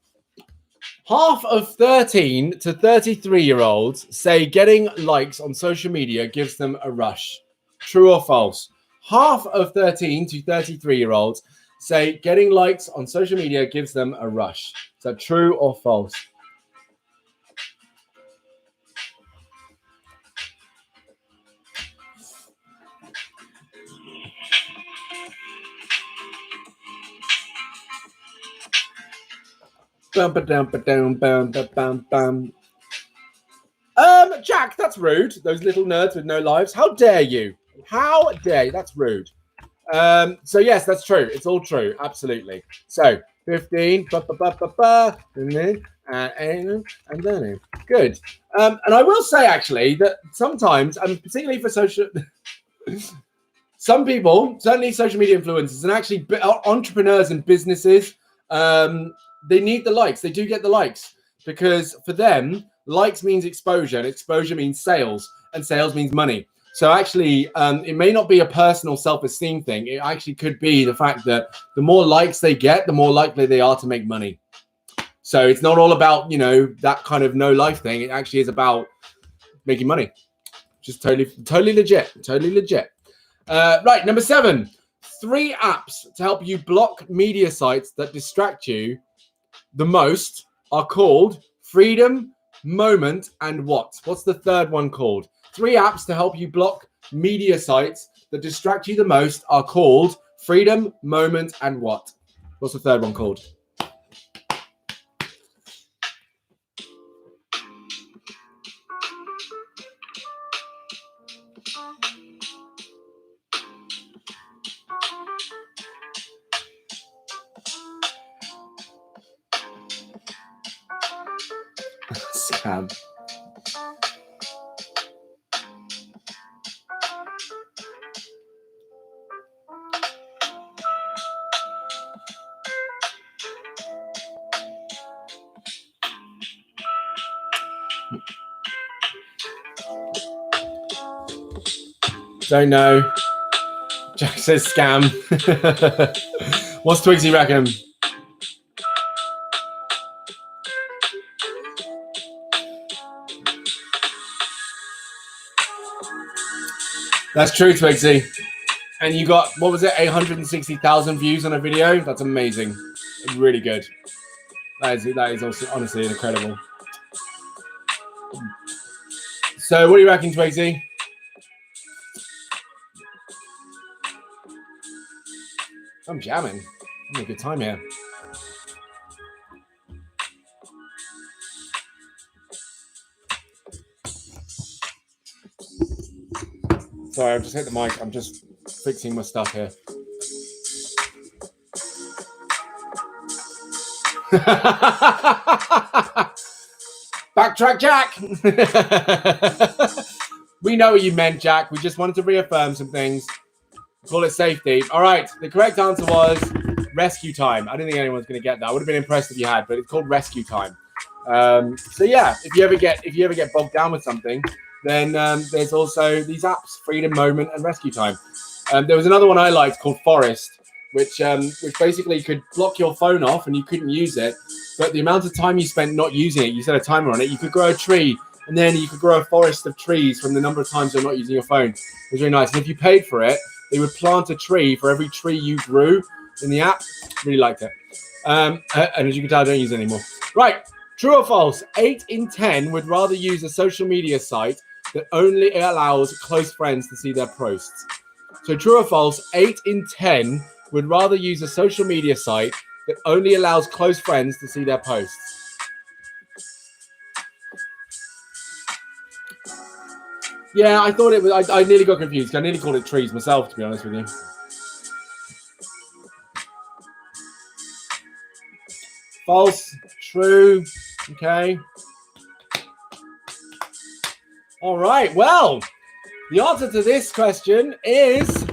Half of 13 to 33-year-olds say getting likes on social media gives them a rush. True or false? Half of 13 to 33-year-olds say getting likes on social media gives them a rush. Is that true or false? Jack, that's rude. Those little nerds with no lives. How dare you? How dare you? That's rude. So yes, that's true. It's all true. Absolutely. So 15. And then good. And I will say actually that sometimes, and particularly for social, some people, certainly social media influencers, and actually entrepreneurs and businesses, they need the likes. They do get the likes because for them, likes means exposure, and exposure means sales, and sales means money. So actually, it may not be a personal self-esteem thing. It actually could be the fact that the more likes they get, the more likely they are to make money. So it's not all about, you know, that kind of no life thing. It actually is about making money. Just totally legit. Totally legit. Right, number 7. 3 apps to help you block media sites that distract you the most are called Freedom, Moment, and what? What's the third one called? 3 apps to help you block media sites that distract you the most are called Freedom, Moment, and what? What's the third one called? Scam. Don't know. Jack says scam. What's Twigsy reckon? That's true, Twigsy. And you got, what was it, 860,000 views on a video? That's amazing. Really good. That is also honestly incredible. So what do you reckon, Twigsy? I'm jamming. I'm having a good time here. Sorry, I've just hit the mic. I'm just fixing my stuff here. Backtrack, Jack. We know what you meant, Jack. We just wanted to reaffirm some things. Call it safety. All right. The correct answer was rescue time. I didn't think anyone's going to get that. I would have been impressed if you had, but it's called rescue time. So yeah, if you ever get bogged down with something, then there's also these apps: Freedom, Moment, and Rescue Time. There was another one I liked called Forest, which basically could block your phone off and you couldn't use it. But the amount of time you spent not using it, you set a timer on it. You could grow a tree, and then you could grow a forest of trees from the number of times you're not using your phone. It was really nice. And if you paid for it, they would plant a tree for every tree you grew in the app. Really liked it. And as you can tell, I don't use it anymore. Right. True or false? 8 in 10 would rather use a social media site that only allows close friends to see their posts. So true or false? 8 in 10 would rather use a social media site that only allows close friends to see their posts. Yeah, I thought it was. I nearly got confused. I nearly called it trees myself, to be honest with you. False. True. Okay. All right. Well, the answer to this question is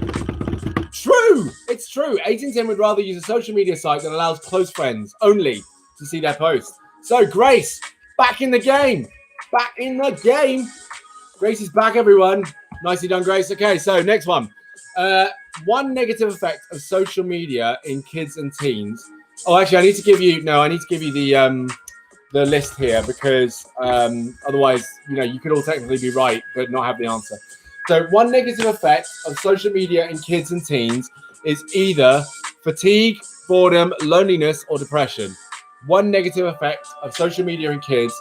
true. It's true. 8 in 10 would rather use a social media site that allows close friends only to see their posts. So, Grace, back in the game. Back in the game. Grace is back, everyone. Nicely done, Grace. Okay, so next one. One negative effect of social media in kids and teens. Oh, actually, I need to give you the list here because otherwise, you could all technically be right but not have the answer. So one negative effect of social media in kids and teens is either fatigue, boredom, loneliness, or depression. One negative effect of social media in kids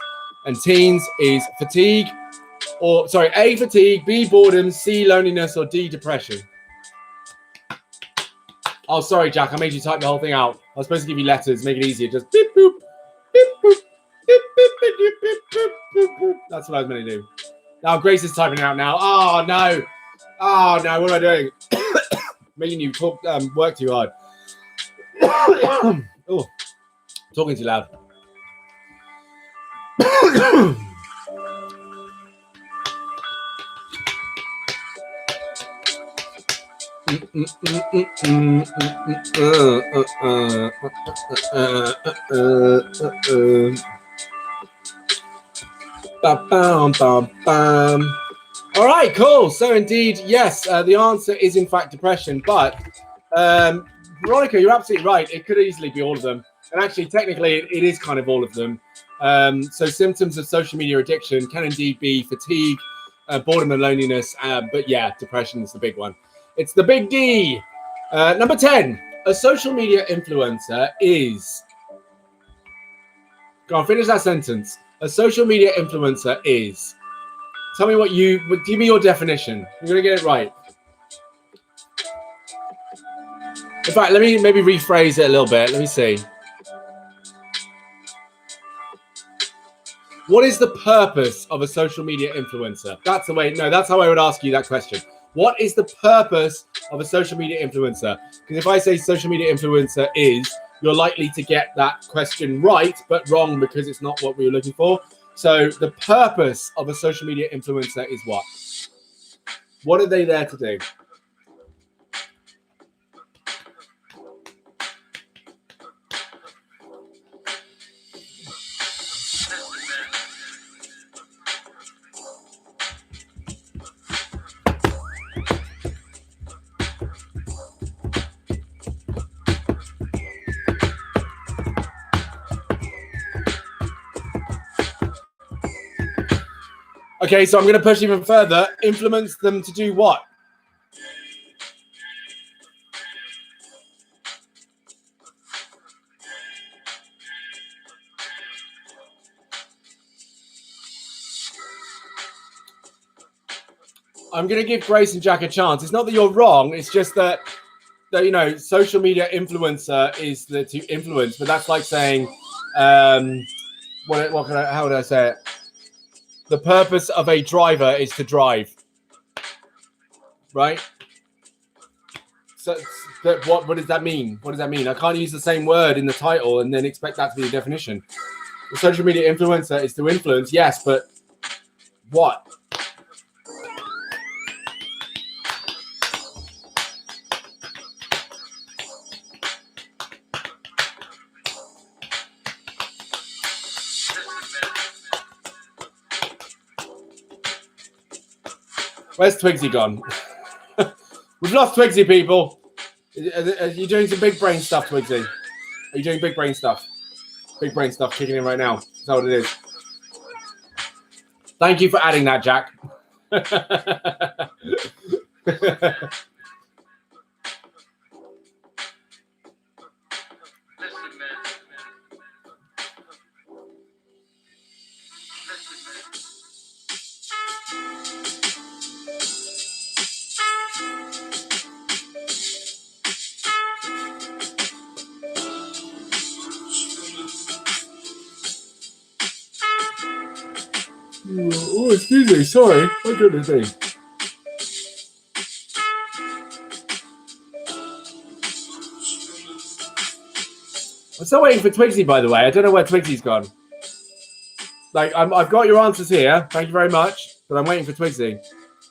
and teens is fatigue, A, fatigue, B, boredom, C, loneliness, or D, depression. Oh, sorry, Jack. I made you type the whole thing out. I was supposed to give you letters, make it easier. Just beep, boop, beep, boop, beep, beep, beep, beep, beep, beep, beep, beep. That's what I was meant to do. Now, Grace is typing out now. Oh, no. Oh, no. What am I doing? Making you work too hard. Oh, talking too loud. All right, cool. So indeed, yes, the answer is in fact depression. But Veronica, you're absolutely right. It could easily be all of them. And actually, technically, it is kind of all of them. So symptoms of social media addiction can indeed be fatigue, boredom and loneliness. But yeah, depression is the big one. It's the big D. Number 10, a social media influencer is... Go on, finish that sentence. A social media influencer is... Tell me what you... Give me your definition. You're going to get it right. In fact, let me maybe rephrase it a little bit. Let me see. What is the purpose of a social media influencer? That's the way. No, that's how I would ask you that question. What is the purpose of a social media influencer? Because if I say social media influencer is, you're likely to get that question right, but wrong because it's not what we were looking for. So the purpose of a social media influencer is what? What are they there to do? Okay, so I'm going to push even further. Influence them to do what? I'm going to give Grace and Jack a chance. It's not that you're wrong. It's just that you know, social media influencer is to influence, but that's like saying, how would I say it? The purpose of a driver is to drive, right? So, but what does that mean? What does that mean? I can't use the same word in the title and then expect that to be the definition. The social media influencer is to influence, yes, but what? Where's Twigsy gone? We've lost Twigsy, people. Are you doing some big brain stuff, Twigsy? Are you doing big brain stuff? Big brain stuff kicking in right now. That's what it is. Thank you for adding that, Jack. Oh, excuse me. Sorry. My goodness me. I'm still waiting for Twigsy, by the way. I don't know where Twigsy's gone. Like, I've got your answers here. Thank you very much. But I'm waiting for Twigsy.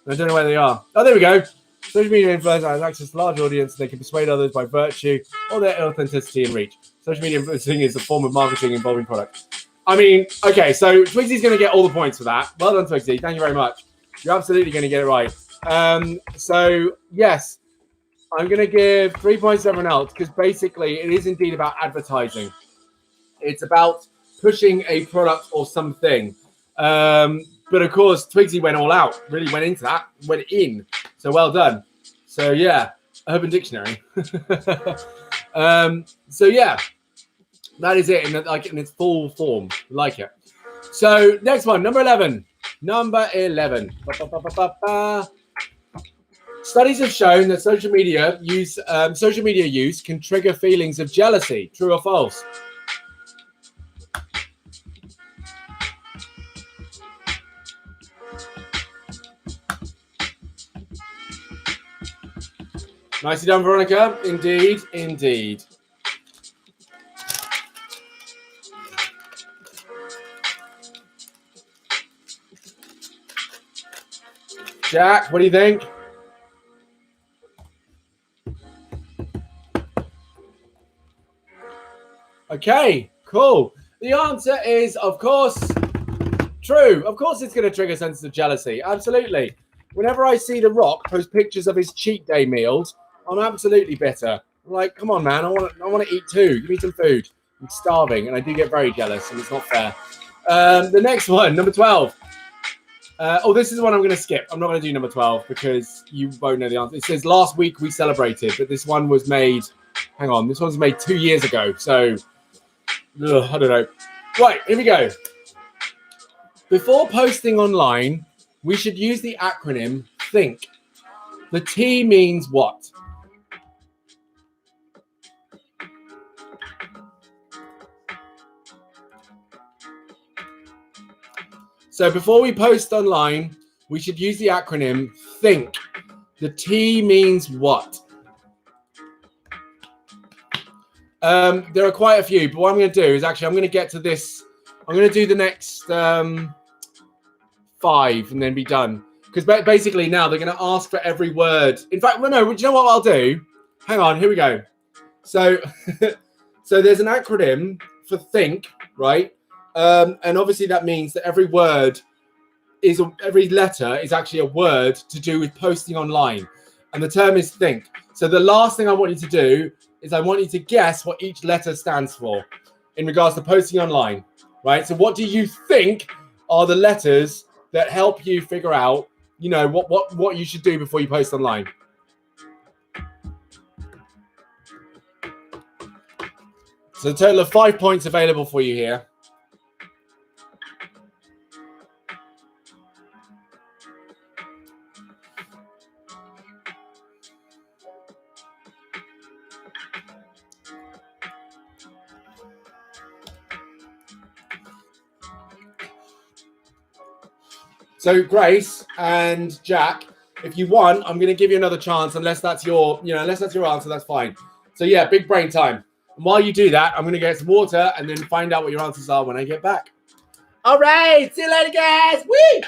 I don't know where they are. Oh, there we go. Social media influencers have access to a large audience. They can persuade others by virtue of their authenticity and reach. Social media influencing is a form of marketing involving product. I mean, okay, so Twigsy's going to get all the points for that. Well done, Twigsy. Thank you very much. You're absolutely going to get it right. So, yes, I'm going to give 3 points to everyone else because basically it is indeed about advertising. It's about pushing a product or something. But of course, Twigsy went all out, really went into that, went in. So well done. So yeah, Urban Dictionary. So yeah, that is it in its full form. Like it. So next one, number 11. Number 11. Studies have shown that social media use can trigger feelings of jealousy. True or false? Nicely done, Veronica. Indeed, indeed. Jack, what do you think? Okay, cool. The answer is, of course, true. Of course, it's going to trigger senses of jealousy. Absolutely. Whenever I see The Rock post pictures of his cheat day meals, I'm absolutely bitter. I'm like, come on, man. I want to eat too. Give me some food. I'm starving, and I do get very jealous, and it's not fair. The next one, number 12. This is the one I'm going to skip. I'm not going to do number 12 because you won't know the answer. It says last week we celebrated, but this one was made. Hang on, this one was made 2 years ago. So, I don't know. Right, here we go. Before posting online, we should use the acronym THINK. The T means what? So before we post online, we should use the acronym THINK. The T means what? There are quite a few, but what I'm going to do is actually I'm going to get to this. I'm going to do the next 5 and then be done. Because basically now they're going to ask for every word. In fact, well, no, do you know what I'll do? Hang on, here we go. So, so there's an acronym for THINK, right? And obviously that means that every letter is actually a word to do with posting online. And the term is THINK. So the last thing I want you to do is I want you to guess what each letter stands for in regards to posting online, right? So what do you think are the letters that help you figure out, what you should do before you post online? So a total of 5 points available for you here. So Grace and Jack, if you want, I'm going to give you another chance, unless that's your answer, that's fine. So yeah, big brain time. And while you do that, I'm going to get some water and then find out what your answers are when I get back. All right, see you later, guys. Woo!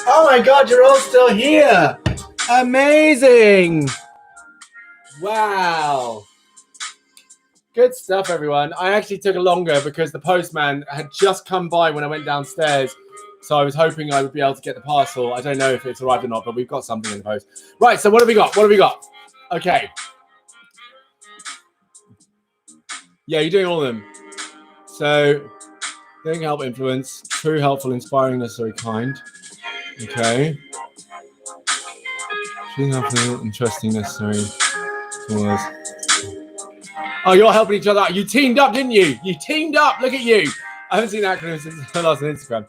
Oh my God, you're all still here. Amazing. Wow. Good stuff, everyone. I actually took longer because the postman had just come by when I went downstairs. So I was hoping I would be able to get the parcel. I don't know if it's arrived or not, but we've got something in the post. Right, so what have we got? What have we got? Okay. Yeah, you're doing all of them. So, getting help, influence, true, helpful, inspiring, necessary, kind. Okay. True, helpful, interesting, necessary. Oh, you're helping each other out. You teamed up, didn't you? You teamed up. Look at you. I haven't seen acronyms since I last on Instagram.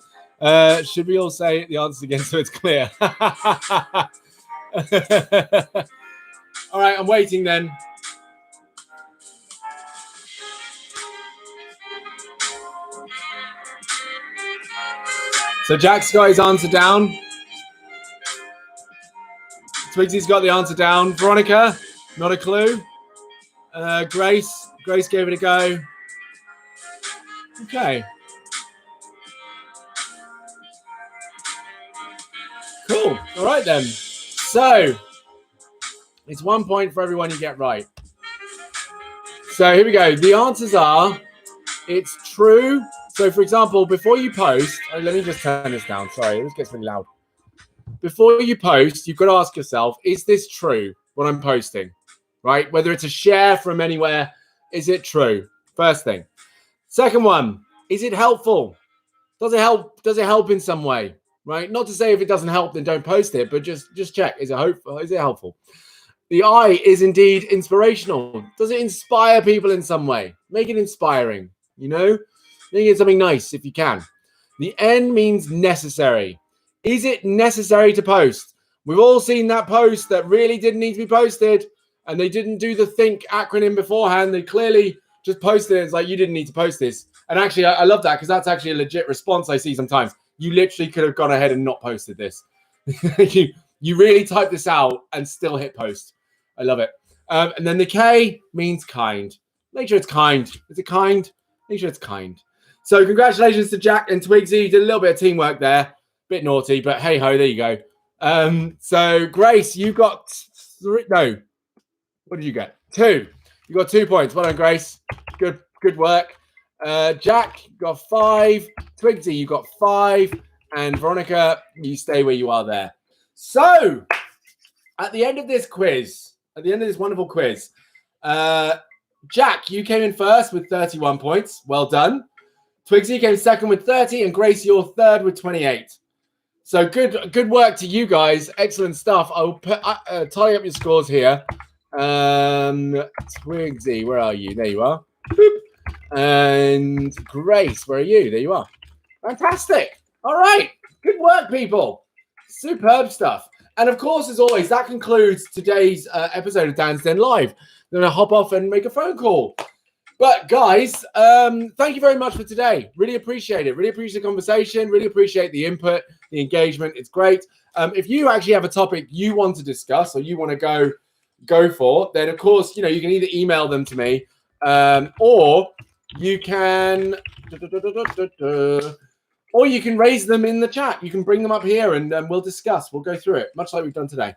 Should we all say the answers again so it's clear? All right, I'm waiting then. So Jack's got his answer down. Twigsy's got the answer down. Veronica, not a clue. Grace gave it a go. Okay. Cool. All right then. So it's 1 point for everyone you get right. So here we go. The answers are, it's true. So for example, before you post, let me just turn this down. Sorry, this gets really loud. Before you post, you've got to ask yourself, is this true, what I'm posting? Right? Whether it's a share from anywhere, is it true? First thing. Second one, is it helpful? Does it help? Does it help in some way? Right? Not to say if it doesn't help, then don't post it, but just check. Is it helpful? The I is indeed inspirational. Does it inspire people in some way? Make it inspiring, you know? Make it something nice if you can. The N means necessary. Is it necessary to post? We've all seen that post that really didn't need to be posted, and they didn't do the think acronym beforehand. They clearly just posted it. It's like, you didn't need to post this. And actually, I love that because that's actually a legit response I see sometimes. You literally could have gone ahead and not posted this. you really typed this out and still hit post. I love it. And then the K means kind. Make sure it's kind. Is it kind? Make sure it's kind. So congratulations to Jack and Twigsy. You did a little bit of teamwork there. Bit naughty, but hey ho, there you go. So Grace, you got 3. No, what did you get? 2. You got 2 points. Well done, Grace. Good work. Jack, you got 5. Twigsy, you got 5. And Veronica, you stay where you are there. So at the end of this quiz, at the end of this wonderful quiz, Jack, you came in first with 31 points. Well done. Twigsy came second with 30, and Grace, you're third with 28. So good work to you guys. Excellent stuff. I'll tally up your scores here. Twigsy, where are you? There you are. Boop. And Grace, where are you? There you are. Fantastic. All right. Good work, people. Superb stuff. And of course, as always, that concludes today's episode of DansDen Live. I'm going to hop off and make a phone call. But guys, thank you very much for today. Really appreciate it. Really appreciate the conversation. Really appreciate the input, the engagement. It's great. If you actually have a topic you want to discuss or you want to go for, then of course, you can either email them to me or you can raise them in the chat. You can bring them up here and we'll discuss. We'll go through it, much like we've done today.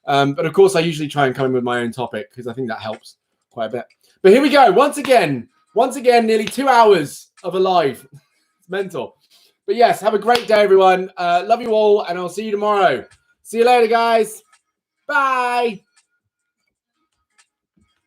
But of course, I usually try and come in with my own topic because I think that helps quite a bit. But here we go. Once again, nearly 2 hours of a live. It's mental. But yes, have a great day, everyone. Love you all, and I'll see you tomorrow. See you later, guys. Bye.